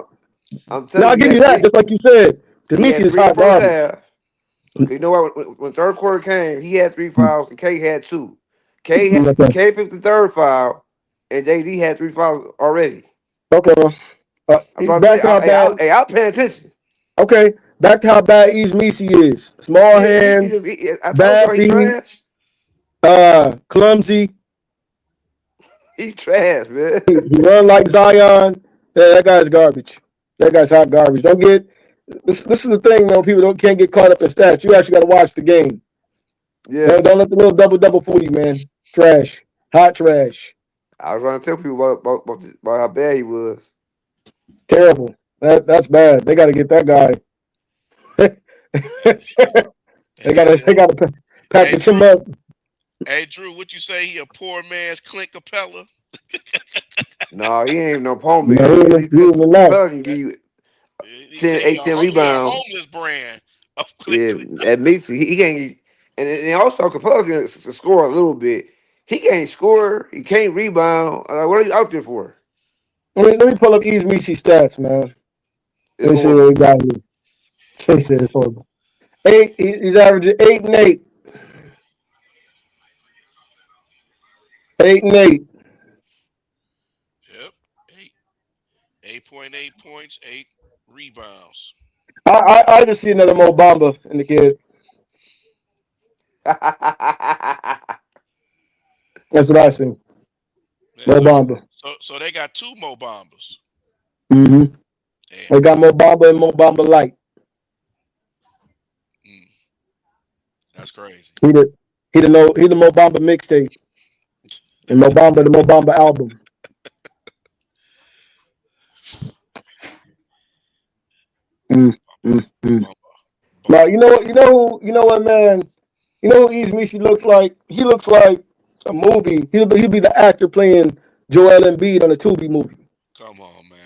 I'm telling you. I'll give you that, just like you said. Because Misi is hot garbage. You know what? When third quarter came, he had 3 fouls and K had 2. K picked the third foul, and JD had 3 fouls already. Okay. I'll pay attention. Okay, back to how bad Eves Misi is. Small hands, bad feet, clumsy. He's trash, man. He run like Zion. That guy's garbage. That guy's hot garbage. Don't get this is the thing, man. People can't get caught up in stats. You actually got to watch the game. Yeah. Don't let the little double fool you, man. Trash, hot trash, I was trying to tell people about how bad he was. terrible. That's bad. They got to get that guy. they got to package him up. Hey, Drew, what you say? He a poor man's Clint Capella? No, he ain't no poor man. No, he was not. Capella can give you 10 rebounds. He a homeless brand of Yeah, Clint. at least he can't. And also Capella can score a little bit. He can't score. He can't rebound. What are you out there for? Let me pull up Ease Misi stats, man. Let me It's see what he got here. He said it's horrible. He's averaging 8 and 8. 8 and 8. Yep, 8.8 points, 8 rebounds. I just see another Mo Bamba in the kid. That's what I see. Mo Bamba. So they got 2 Mo Bambas. Mm-hmm. They got Mo Bamba and Mo Bamba Light. That's crazy. He the Mo Bamba mixtape. And Mo Bamba, the Mo Bamba album. Now you know what, man. You know who Ease Misi looks like? He looks like a movie. He'll be the actor playing Joel Embiid on a Tubi movie. Come on, man.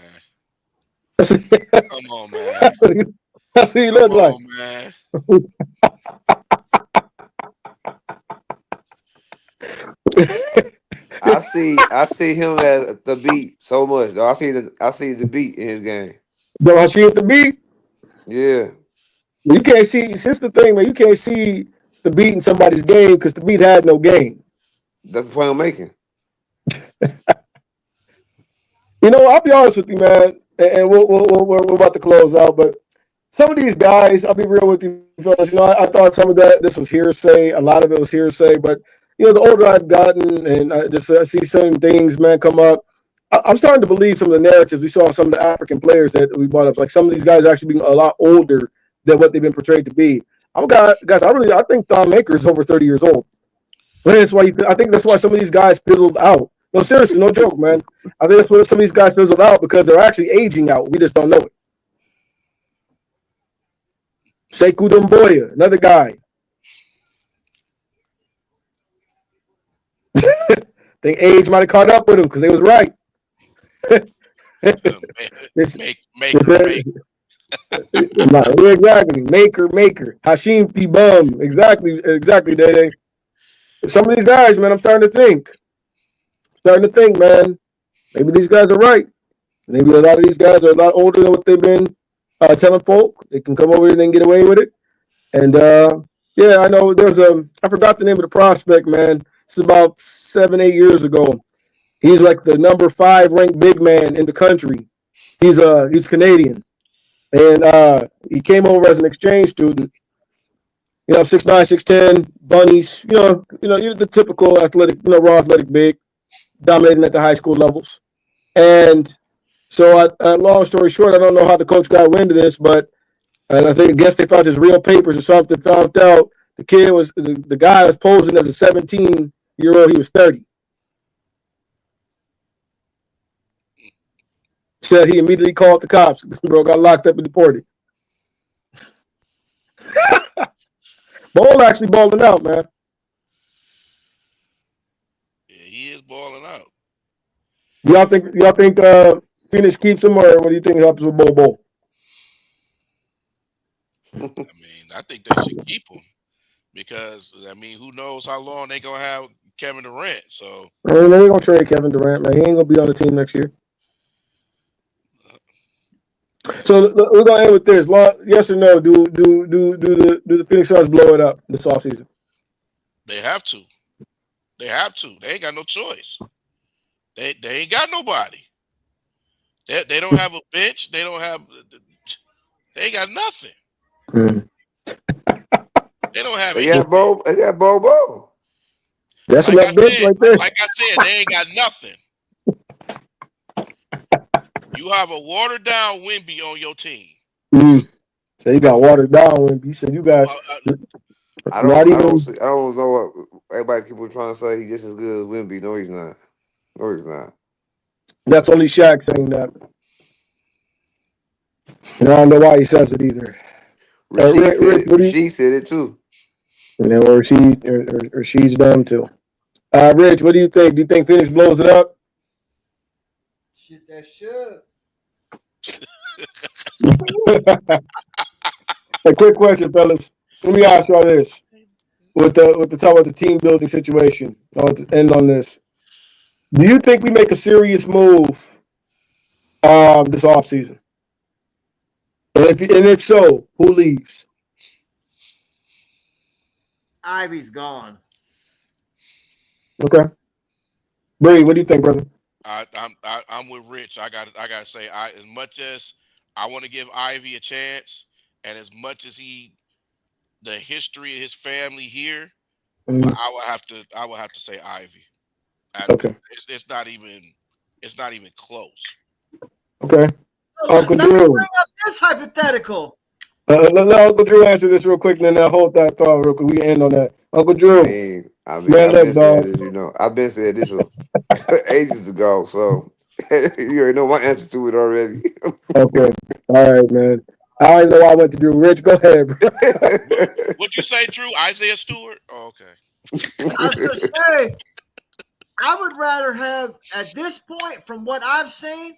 That's Come on, man. That's what he looks like. Man. I see him at the beat so much. Though. I see the beat in his game. Don't I see at the beat? Yeah. You can't see. Since the thing, man, you can't see the beat in somebody's game because the beat had no game. That's the point I'm making. You know, I'll be honest with you, man, and we're about to close out, but some of these guys, I'll be real with you, fellas. You know, I thought some of this was hearsay. A lot of it was hearsay, but you know, the older I've gotten, and I see certain things, man, come up. I'm starting to believe some of the narratives we saw some of the African players that we brought up. Like some of these guys actually being a lot older than what they've been portrayed to be. Guys, I think Thon Maker is over 30 years old. I think that's why some of these guys fizzled out. No, seriously, no joke, man. I think that's why some of these guys fizzled out because they're actually aging out. We just don't know it. Sekou Doumbouya, another guy. I think age might have caught up with him because they was right. Exactly. Maker. Hashim Tibum. Exactly, Day. Some of these guys, man, I'm starting to think, man, maybe these guys are right. Maybe a lot of these guys are a lot older than what they've been telling folk. They can come over here and get away with it. And yeah, I know I forgot the name of the prospect, man. This is about 7-8 years ago. He's like the number 5 ranked big man in the country. He's Canadian. And he came over as an exchange student. You know, 6'9", 6'10", bunnies, you're the typical athletic, raw athletic big, dominating at the high school levels. And so, long story short, I don't know how the coach got wind of this, but I guess they found his real papers or something, found out the guy was posing as a 17-year-old, he was 30. Said he immediately called the cops. This bro got locked up and deported. Ball actually balling out, man. Yeah, he is balling out. Y'all think Phoenix keeps him, or what do you think happens with Bobo? I mean, I think they should keep him because who knows how long they gonna have Kevin Durant? So they're gonna trade Kevin Durant, man. He ain't gonna be on the team next year. So we're gonna end with this. Yes or no? Do the Phoenix Suns blow it up this offseason? They have to. They ain't got no choice. They ain't got nobody. They don't have a bench. They ain't got nothing. They don't have anything. They got Bobo. That's enough bench right there. Like I said, they ain't got nothing. You have a watered down Wemby on your team. So you got watered down, Wimby. You said you got I not don't even. see, I don't know what everybody keep on trying to say. He's just as good as Wimby. No, he's not. No, he's not. That's only Shaq saying that. And I don't know why he says it either. Rasheed said Rich, it. what do you? Rasheed said it too. You know, or she's dumb too. Rich, what do you think? Do you think Phoenix blows it up? Shit, that should. A quick question, fellas. Let me ask y'all this: with the talk about the team building situation. I'll end on this. Do you think we make a serious move this offseason? And if so, who leaves? Ivy's gone. Okay. Bree, what do you think, brother? I'm with Rich. I gotta say, as much as I want to give Ivy a chance, and as much as the history of his family here, but I would have to say Ivy. Okay. It's not even close. Okay. Uncle Let me Drew. bring up this hypothetical. Let Uncle Drew answer this real quick, and then I'll hold that thought real quick. We can end on that. Uncle Drew. I've been saying this, I've been saying this ages ago, so you already know my answer to it already. Okay. All right, man. I don't know why I went to Drew. Rich, go ahead, bro. What'd you say, Drew? Isaiah Stewart? Oh, okay. I was gonna say, I would rather have at this point, from what I've seen,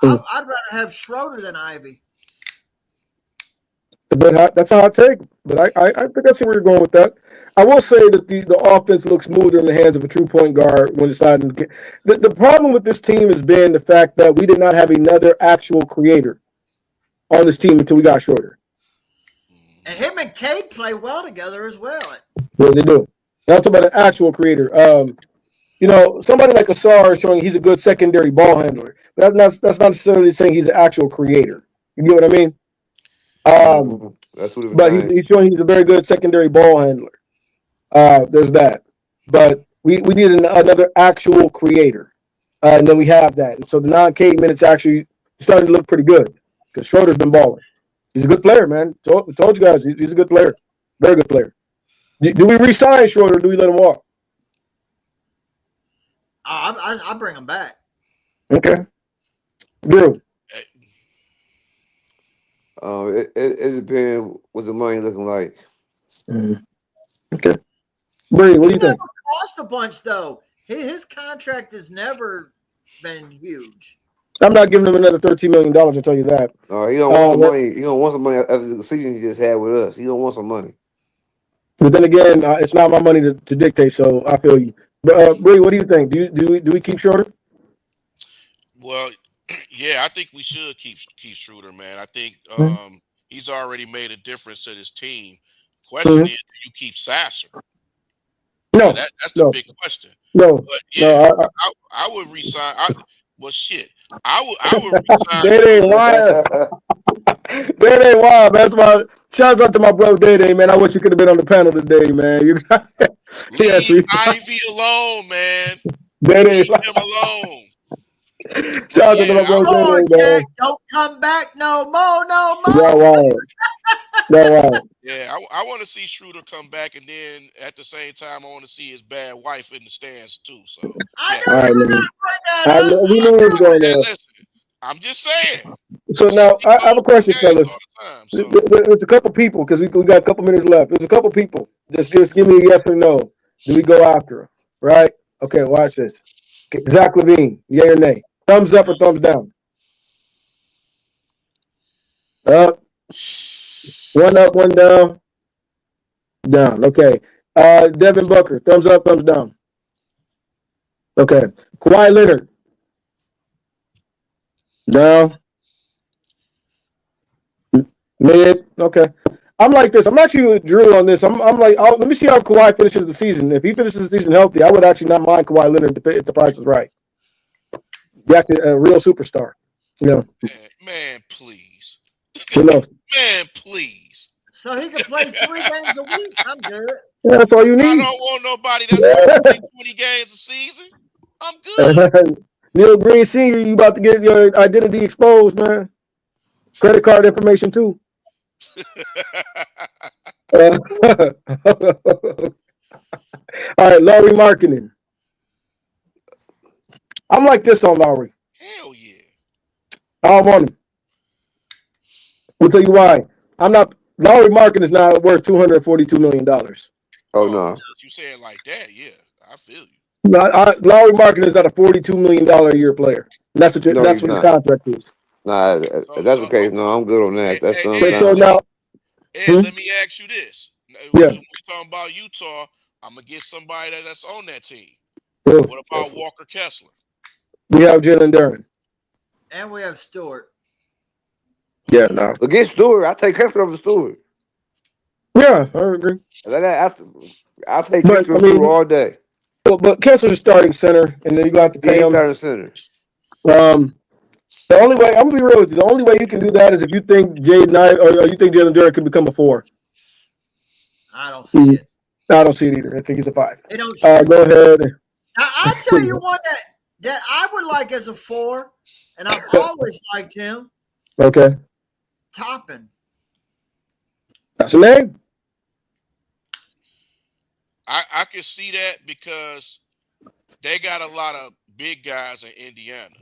I'd rather have Schroeder than Ivy. But that's how I take it. But I think I see where you're going with that. I will say that the offense looks smoother in the hands of a true point guard when it's not in the problem with this team has been the fact that we did not have another actual creator on this team until we got Schroeder. And him and Cade play well together as well. Yeah, they do. That's about an actual creator. Somebody like Asar is showing he's a good secondary ball handler. But that's not necessarily saying he's an actual creator. You get what I mean? That's what But he's showing he's a very good secondary ball handler. There's that. But we need another actual creator. And then we have that. And so the non-K minutes actually starting to look pretty good because Schroeder's been balling. He's a good player, man. Told you guys, he's a good player. Very good player. Do we re-sign Schroeder or do we let him walk? I'll bring him back. Okay. Drew. It depends what the money looking like. Okay. Bree, what do you think? Cost a bunch though. His contract has never been huge. I'm not giving him another $13 million. I'll tell you that. He don't want some money. He don't want some money after the season he just had with us. He don't want some money. But then again, it's not my money to dictate. So I feel you. But Bree, what do you think? Do we keep Schroeder? Well, yeah, I think we should keep Schroeder, man. I think he's already made a difference to this team. Question is, do you keep Sasser? No, that's the big question. No, but yeah, no, I would resign. Well, shit, I would resign. Day ain't wild. Day ain't wild. That's my shouts out to my brother Day, man. I wish you could have been on the panel today, man. Leave Ivy alone, man. Leave him alone. Shout out to my brother Day, man. Don't come back no more. Wow. Yeah, I want to see Schroeder come back, and then at the same time, I want to see his bad wife in the stands too. So yeah. I know you were gonna bring that up. We know what's going on. Listen, I'm just saying. So now I have a question, fellas. There's a couple people because we got a couple minutes left. There's a couple people. Just give me a yes or no. Do we go after him? Right? Okay, watch this. Okay, Zach LaVine, yay or nay? Thumbs up or thumbs down? Up. One up, one down. Down. Okay. Devin Booker, thumbs up, thumbs down. Okay. Kawhi Leonard. Down. Mid. Okay. I'm like this. I'm actually with Drew on this. I'm like, let me see how Kawhi finishes the season. If he finishes the season healthy, I would actually not mind Kawhi Leonard if the price is right. He's actually a real superstar. Man, please. Who knows? Man, please. So he can play 3 games a week. I'm good. Yeah, that's all you need. I don't want nobody that's going to play 20 games a season. I'm good. Neil Green Sr., you about to get your identity exposed, man. Credit card information, too. All right, Laurie Markkinen. I'm like this on Lowry. Hell yeah. I don't want him. I'll tell you why. I'm not. Laurie Markkinen is not worth $242 million. Oh no. You say it like that, yeah. I feel you. Laurie Markkinen is not a $42 million a year player. That's what No, that's he's what his not. contract is. Nah, if that's the case, no, I'm good on that. That's what I'm Ed, So saying. now, Ed, let me ask you this. Yeah. When we talking about Utah, I'm gonna get somebody that's on that team. Yeah. What about Walker Kessler? We have Jalen Duren. And we have Stewart. Yeah, no. Against Stewart, I take Kessler over Stewart. Yeah, I agree. I'll take But, Kessler I over mean- Stewart all day. But Kessler's starting center, and then you got to pay He's him. starting center. The only way I'm gonna be real with you, the only way you can do that is if you think you think Jalen Duren can become a 4. I don't see it. I don't see it either. I think he's a 5. They don't. Go ahead. Now, I'll tell you one that I would like as a 4, and I've always liked him. Okay, Toppin. that's a name. I can see that because they got a lot of big guys in Indiana.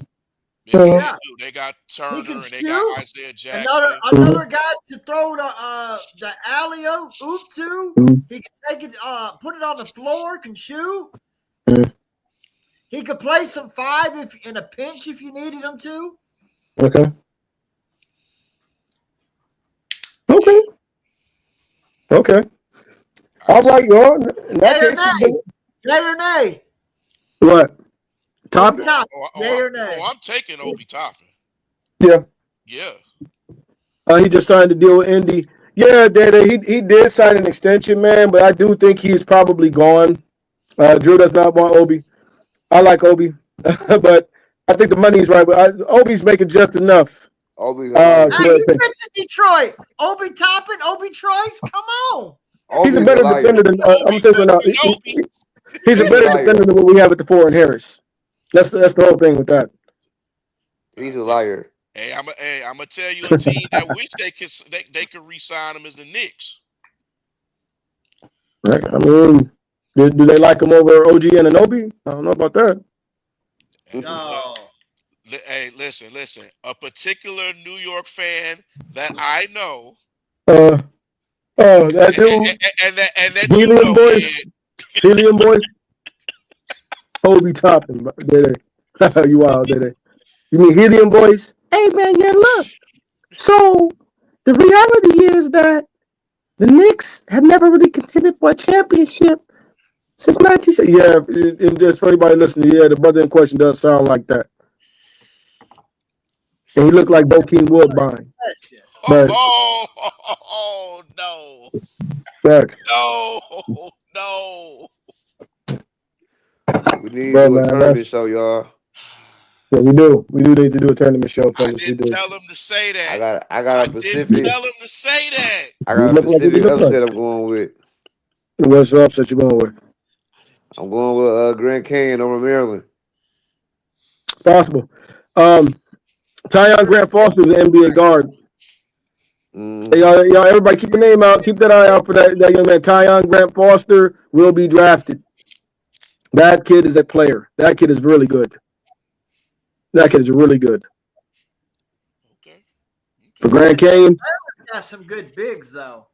Yeah. They got Turner can and they shoot. got Isaiah Jackson. Another guy to throw the alley oop to. Mhm. He can take it, put it on the floor, can shoot. Mhm. He could play some 5 if in a pinch if you needed him to. Okay. All right, y'all. In that Yay or case, nay? Yay or nay? what? Top? Obi Toppin. Yay or nay? I'm taking Obi Toppin. Yeah. Yeah. He just signed a deal with Indy. Yeah, he did sign an extension, man, but I do think he's probably gone. Drew does not want Obi. I like Obi, but I think the money's right. But Obi's making just enough. Obi's Hey, you mentioned Detroit. Obi Toppin, Obi Trice. Come on. He's a better defender than I'm gonna say right now. He's a better defender than what we have at the 4 in Harris. That's the whole thing with that. He's a liar. Hey, I'm gonna tell you a team that wish they could re-sign him is the Knicks. Right. I mean, do they like him over OG and Anunoby? I don't know about that. No. Hey, listen. A particular New York fan that I know. That dude. And that Helium boy. Ed. Helium boy. Obi Toppin. You wild, did You mean Helium boys? Hey man, yeah, look. So the reality is that the Knicks have never really contended for a championship since 1960. Yeah, and just for anybody listening, yeah, the brother in question does sound like that. And he looked like Bokeem Woodbine. But, Oh no. Facts. No. We need to do a tournament show, y'all. Yeah, we do. We do need to do a tournament show. I didn't tell him to say that. I got a Pacific. Didn't tell him to say that. I got a Pacific upset I'm going with. What's the upset you're going with? I'm going with Grand Canyon over Maryland. It's possible. Tyon Grant Foster is an NBA guard. Hey, y'all, everybody keep a name out. Keep that eye out for that young man. Tyon Grant Foster will be drafted. That kid is a player. That kid is really good. That kid is really good. Okay. For Grand Canyon. Maryland's got some good bigs, though.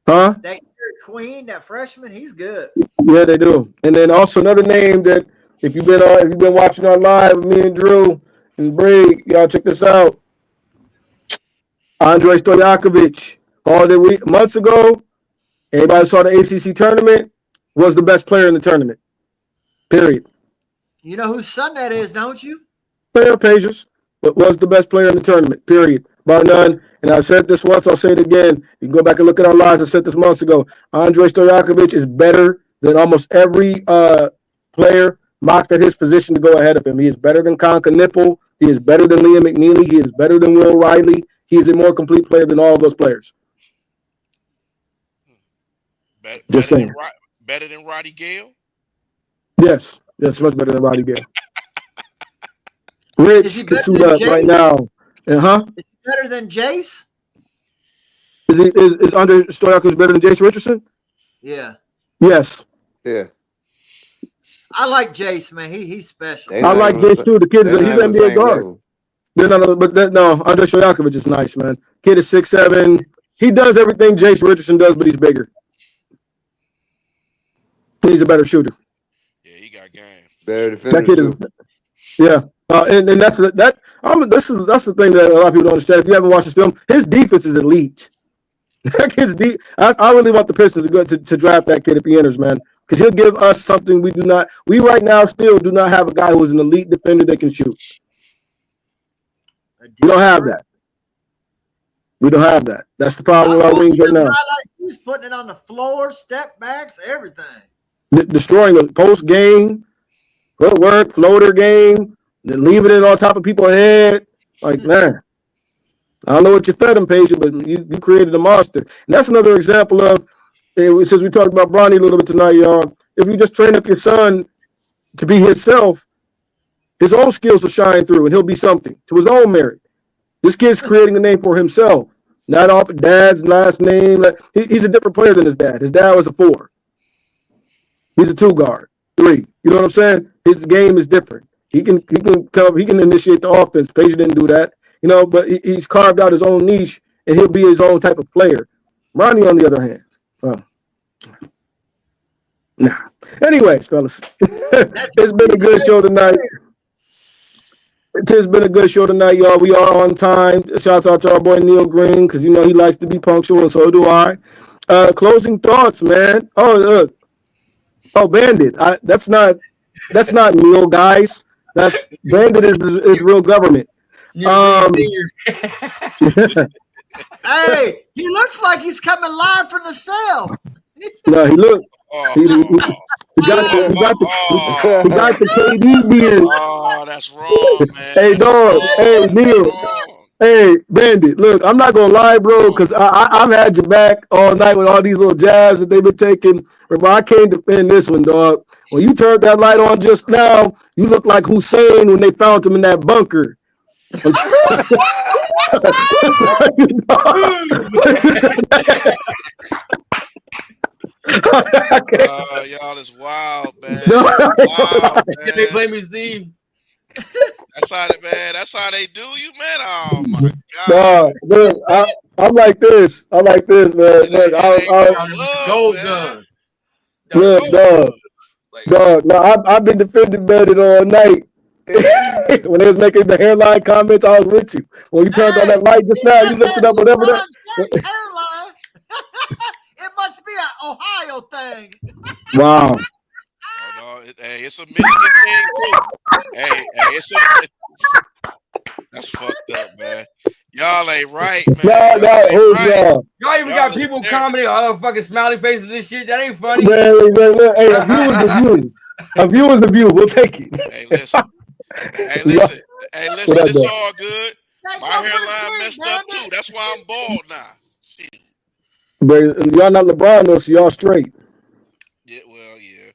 Huh? That Queen, that freshman, he's good. Yeah, they do. And then also another name that if you've been watching our live with me and Drew and Brig, y'all check this out. Andrei Stojakovic. Months ago, anybody saw the ACC tournament, was the best player in the tournament. Period. You know whose son that is, don't you? Player Pagers, but was the best player in the tournament. Period. Bar none. And I've said this once, I'll say it again. You can go back and look at our lives. I said this months ago. Andrei Stojakovic is better than almost every player mocked at his position to go ahead of him. He is better than Conka Nipple. He is better than Liam McNeely. He is better than Will Riley. He is a more complete player than all of those players. Just saying. Better than Roddy Gale? Yes, much better than Roddy Gale. Rich can suit up right now. Is he better than Jace? Is Andre Stojakovic better than Jace Richardson? Yeah. Yes. Yeah. I like Jace, man. He's special. They I not like even Jace too. The kid, they're not he's even an the NBA same guard. level. No, Andre Stojakovic is nice, man. Kid is 6'7". He does everything Jace Richardson does, but he's bigger. He's a better shooter. Yeah, he got game. Better That defender kid is, too. yeah. And that's that. That's the thing that a lot of people don't understand. If you haven't watched this film, his defense is elite. That kid's deep. I really want the Pistons to draft that kid if he enters, man, because he'll give us something we do not. We right now still do not have a guy who is an elite defender that can shoot. We don't have that. We don't have that. That's the problem with our wings right now. He's putting it on the floor, step backs, everything. Destroying a post game, footwork, floater game, then leaving it on top of people's head. Like, man, I don't know what you fed him, patient, but you created a monster. And that's another example of, since we talked about Bronny a little bit tonight, y'all, if you just train up your son to be himself, his own skills will shine through and he'll be something to his own merit. This kid's creating a name for himself, not off of dad's last name. He's a different player than his dad. His dad was a 4. He's a 2 guard, 3. You know what I'm saying? His game is different. He can initiate the offense. Page didn't do that, you know, but he's carved out his own niche and he'll be his own type of player. Ronnie, on the other hand, nah. Anyways, fellas, it's been a good show tonight. It's been a good show tonight, y'all. We are on time. Shout out to our boy Neil Green, because you know he likes to be punctual, and so do I. Closing thoughts, man. Oh, Bandit. That's not Neil, guys. That's Bandit is real government. Hey, he looks like he's coming live from the cell. No, he look. He got the KD beard. Oh, that's wrong, man. Hey, dog. Hey, Neil. Hey, Bandit. Look, I'm not gonna lie, bro, because I've had your back all night with all these little jabs that they've been taking. But I can't defend this one, dog. When you turned that light on just now, you look like Hussein when they found him in that bunker. Y'all is wild, man. Wild, man. They play me, Steve. That's how they do you, man. Oh my God. Look, I'm like this. Man. Look, Gold guns. Look, dog. No, I've been defending Bandit all night. When they was making the hairline comments, I was with you. When you turned on that light just now, you lifted up whatever that. Hairline. It must be an Ohio thing. Wow. Oh, no, it's a Michigan thing too. Hey, that's fucked up, man. Y'all ain't right, man. Y'all even got people commenting, oh, fucking smiley faces and shit. That ain't funny. Man, hey, a view is a view. A view is a view. We'll take it. Hey, listen. It's all good. My hairline messed up too. That's why I'm bald now. Shit. But y'all not LeBron though, so y'all straight. Yeah, well, yeah.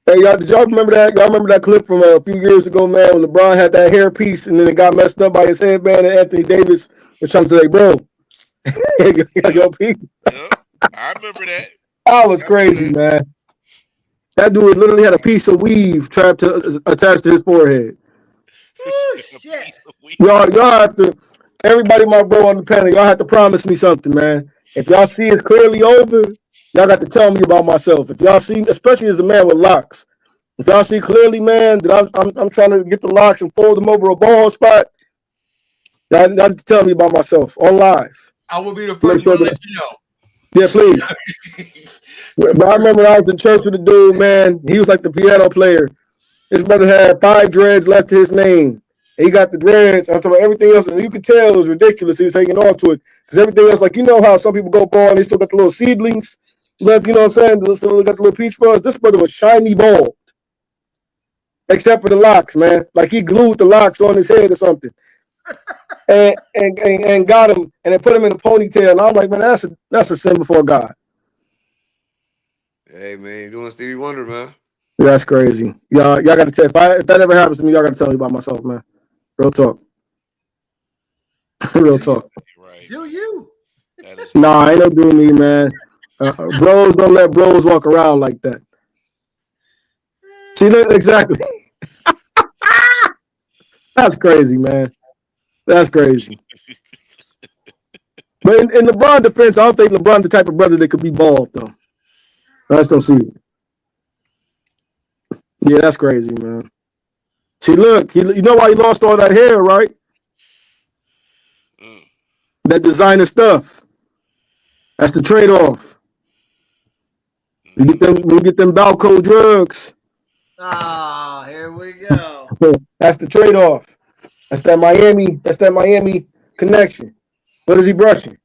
Hey, y'all, did y'all remember that? Y'all remember that clip from a few years ago, man, when LeBron had that hair piece and then it got messed up by his headband and Anthony Davis was trying to say, bro, you got your piece. Yep, I remember that. That was crazy, man. That dude literally had a piece of weave attached to his forehead. Oh, shit. Y'all have to, everybody, my bro on the panel, y'all have to promise me something, man. If y'all see it clearly over, y'all got to tell me about myself. If y'all see, especially as a man with locks, if y'all see clearly, man, that I'm trying to get the locks and fold them over a ball spot, y'all have to tell me about myself on live. I will be the first one to let you know. Yeah, please. But I remember I was in church with a dude, man. He was like the piano player. His brother had 5 dreads left to his name. And he got the dreads. I'm talking about everything else. And you could tell it was ridiculous. He was hanging on to it. Because everything else, like, you know how some people go bald and they still got the little seedlings left, you know what I'm saying? They still got the little peach fuzz. This brother was shiny bald. Except for the locks, man. Like he glued the locks on his head or something. And got him and then put him in a ponytail. And I'm like, man, that's a sin before God. Hey, man, you doing Stevie Wonder, man. That's crazy. Y'all got to tell. If that ever happens to me, y'all got to tell me about myself, man. Real talk. Real talk. Right. Do you? That is Nah, ain't no doing me, man. Bros don't let bros walk around like that. See that exactly? That's crazy, man. That's crazy. But in LeBron defense, I don't think LeBron the type of brother that could be bald though. I just don't see it. Yeah, that's crazy, man. See, look, you know why he lost all that hair, right? Mm. That designer stuff. That's the trade-off. You get them Balco drugs. Oh, here we go. That's the trade-off. That's that Miami connection. What is he brushing?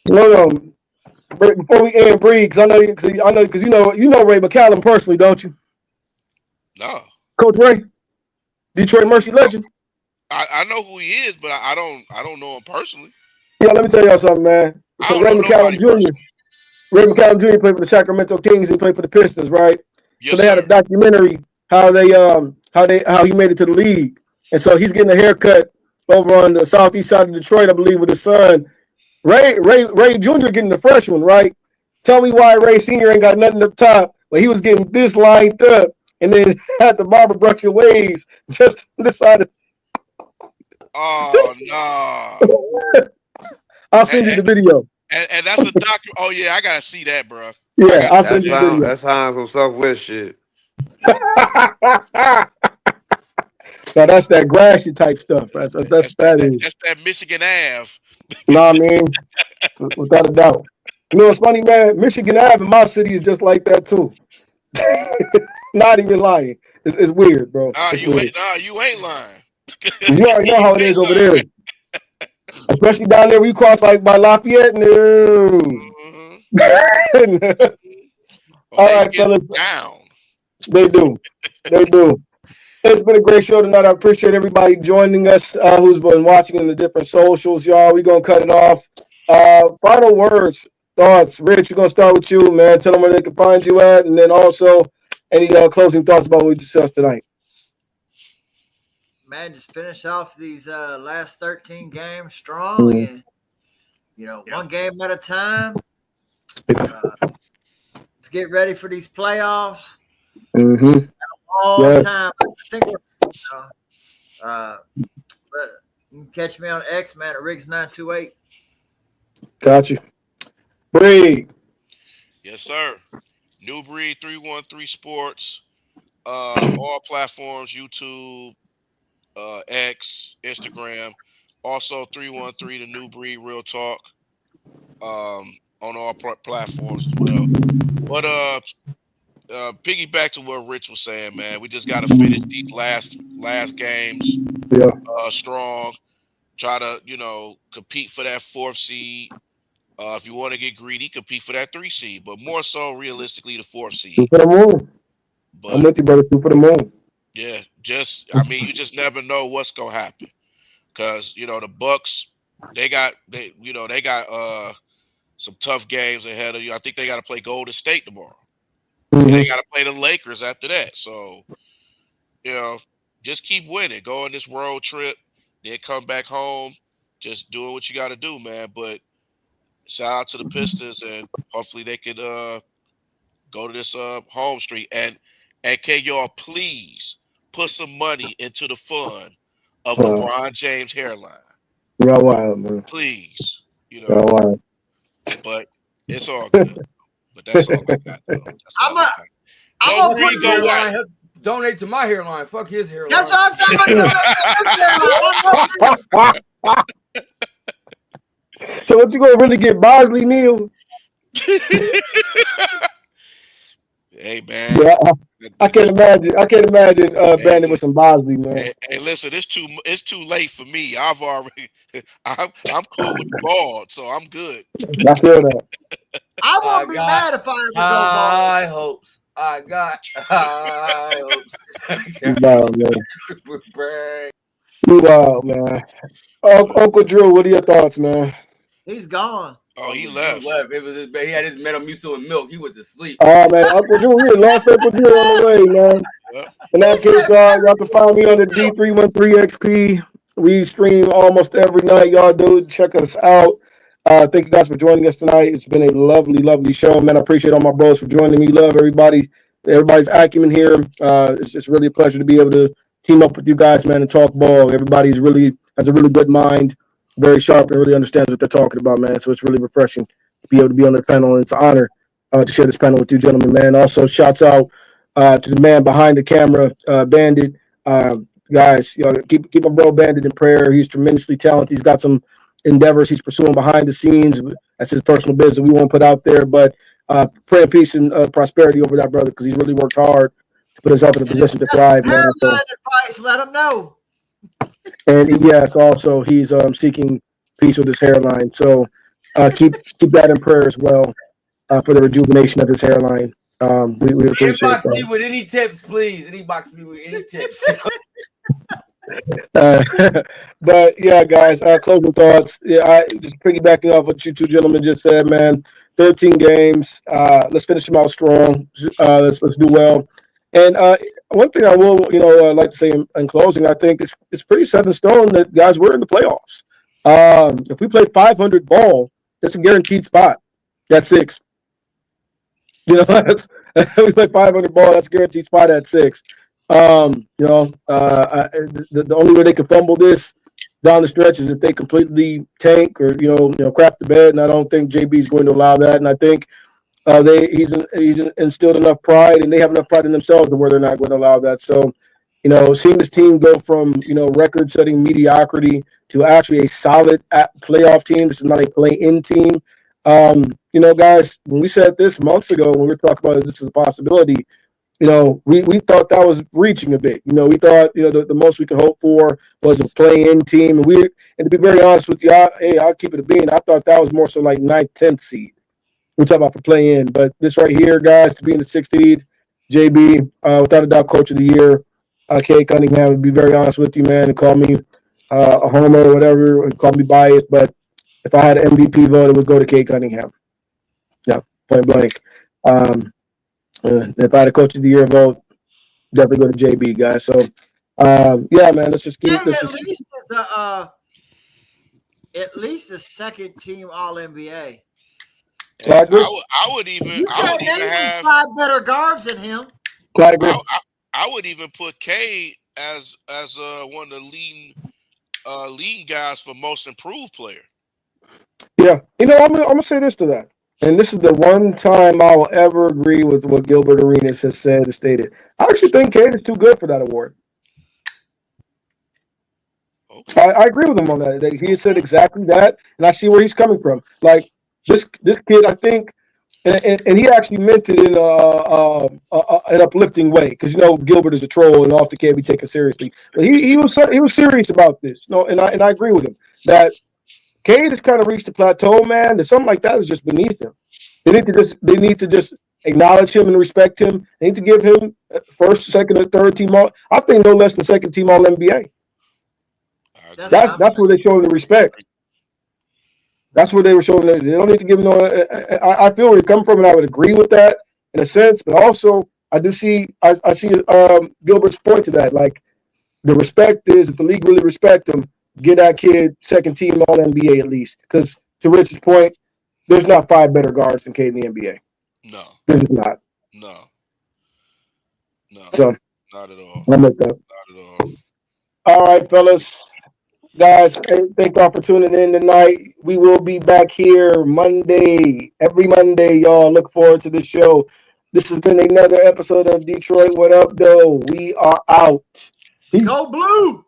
No. Before we end, Bree, because you know Ray McCallum personally, don't you? No. Coach Ray, Detroit Mercy legend. I know who he is, but I don't know him personally. Yeah, let me tell y'all something, man. So Ray McCallum Jr. played for the Sacramento Kings and played for the Pistons, right? Yes, so they had a documentary how he made it to the league, and so he's getting a haircut over on the southeast side of Detroit, I believe, with his son. Ray Jr. getting the fresh one, right? Tell me why Ray Sr. ain't got nothing up top, but he was getting this lined up and then had the barber brush your waves just decided. Oh no! I'll send you the video. And that's a document. Oh yeah, I gotta see that, bro. Yeah, I'll send you the video. That sounds some Southwest shit. No, that's that grassy type stuff. That's that Michigan Ave. Nah, I mean, without a doubt. You know what's funny, man? Michigan Ave in my city is just like that too. Not even lying. It's weird, bro. You ain't lying. You already know how it is over there. Especially down there where you cross like by Lafayette. No. Mm-hmm. All right, fellas. Down. They do. It's been a great show tonight. I appreciate everybody joining us who's been watching in the different socials, y'all. We're going to cut it off. Final words, thoughts. Rich, we're going to start with you, man. Tell them where they can find you at, and then also any closing thoughts about what we discussed tonight. Man, just finish off these last 13 games strong, and one game at a time. Let's get ready for these playoffs. Mm-hmm. All time. I think we're. But you can catch me on X, man, at Riggs928. Got you. Breed. Yes, sir. New Breed 313 Sports. All platforms: YouTube, X, Instagram. Also 313 the New Breed Real Talk. On all platforms as well. But piggyback to what Rich was saying, man. We just got to finish these last games strong. Try to, compete for that 4th seed. If you want to get greedy, compete for that 3 seed. But more so, realistically, the 4th seed. 2 for the moon. But, I'm with you, brother. 2 for the moon. Yeah, you just never know what's gonna happen. Because the Bucks, they got some tough games ahead of you. I think they got to play Golden State tomorrow. Mm-hmm. And they got to play the Lakers after that. So, just keep winning. Go on this road trip, then come back home. Just doing what you got to do, man. But shout out to the Pistons, and hopefully they could go to this home street. And can y'all please put some money into the fund of LeBron James hairline? You're wild, man. Please. You're wild. But it's all good. But that's all I got. I'm gonna put hairline. Donate to my hairline. Fuck his hairline. That's what I'm saying. So what you gonna really get, Bosley, Neil? Hey man, yeah, I can't imagine banding with some Bosley, man. Hey, listen, it's too late for me. I'm cool with the ball, so I'm good. I feel that. I won't be mad if I ever go ball. High hopes. I got high hopes. Wow, man. Wow, man. Uncle Drew, what are your thoughts, man? He's gone. Oh, he left. He had his Metamucil and milk. He went to sleep. Oh, man. Uncle Drew, we lost Uncle Drew on the way, man. In that case, y'all can find me on the D313XP We stream almost every night. Y'all do check us out. Thank you guys for joining us tonight. It's been a lovely, lovely show, man. I appreciate all my bros for joining me. Love everybody's acumen here. It's just really a pleasure to be able to team up with you guys, man, and talk ball. Everybody's really has a really good mind, very sharp, and really understands what they're talking about, man. So it's really refreshing to be able to be on the panel, and it's an honor to share this panel with you gentlemen, man. Also, shouts out to the man behind the camera, Bandit. Guys, y'all keep my bro Bandit in prayer. He's tremendously talented. He's got some endeavors he's pursuing behind the scenes. That's his personal business we won't put out there, but pray and peace and prosperity over that brother because he's really worked hard to put himself in a position to thrive, man. So, advice, let him know. and yes, also he's seeking peace with his hairline. So keep that in prayer as well for the rejuvenation of his hairline. We appreciate Inbox that. me with any tips, please. Inbox me with any tips. But yeah, guys, closing thoughts. Yeah, I just piggybacking off what you two gentlemen just said, man. 13 games. Let's finish them out strong. Let's do well. And one thing I will, like to say in closing, I think it's pretty set in stone that guys, we're in the playoffs. If we play 500 ball, that's a guaranteed spot. That's 6. That's we play 500 ball. That's a guaranteed spot at 6. The only way they can fumble this down the stretch is if they completely tank or crap the bed, and I don't think JB is going to allow that. And I think he's instilled enough pride, and they have enough pride in themselves to where they're not going to allow that. So, seeing this team go from record-setting mediocrity to actually a solid playoff team. This is not a play-in team. Guys, when we said this months ago, when we were talking about this is a possibility, we thought that was reaching a bit. We thought, the most we could hope for was a play-in team. And to be very honest with you, I'll keep it a bean. I thought that was more so like 9th, 10th seed. We're talking about for play-in. But this right here, guys, to be in the 6th seed, JB, without a doubt, Coach of the Year, Kay Cunningham, to be very honest with you, man, and call me a homer or whatever, and call me biased. But if I had an MVP vote, it would go to Kay Cunningham. Yeah, point blank. If I had a Coach of the Year vote, definitely go to JB, guys. So, yeah, man, let's just keep this. At least a second team All NBA. I would even have 5 better guards than him. I would even put K as one of the leading guys for most improved player. Yeah, I'm gonna say this to that. And this is the one time I will ever agree with what Gilbert Arenas has said and stated. I actually think Cade is too good for that award. Okay. I agree with him on that. He said exactly that, and I see where he's coming from. Like this kid, I think, and he actually meant it in an uplifting way because Gilbert is a troll and often can't be taken seriously. But he was serious about this. And I agree with him that Cade has kind of reached the plateau, man. That something like that is just beneath him. They need to just acknowledge him and respect him. They need to give him first, second, or third team all. I think no less than second team All NBA. That's where they show the respect. That's where they were showing that they don't need to give him no. I feel where you're coming from, and I would agree with that in a sense. But also, I see Gilbert's point to that. Like the respect is if the league really respect him. Get that kid second team All NBA at least. Because to Rich's point, there's not 5 better guards than Cade in the NBA. No. There's not. No. So, not at all. I'm with that. Not at all. All right, fellas. Guys, thank y'all for tuning in tonight. We will be back here Monday. Every Monday, y'all. Look forward to this show. This has been another episode of Detroit What Up, though. We are out. Go Blue!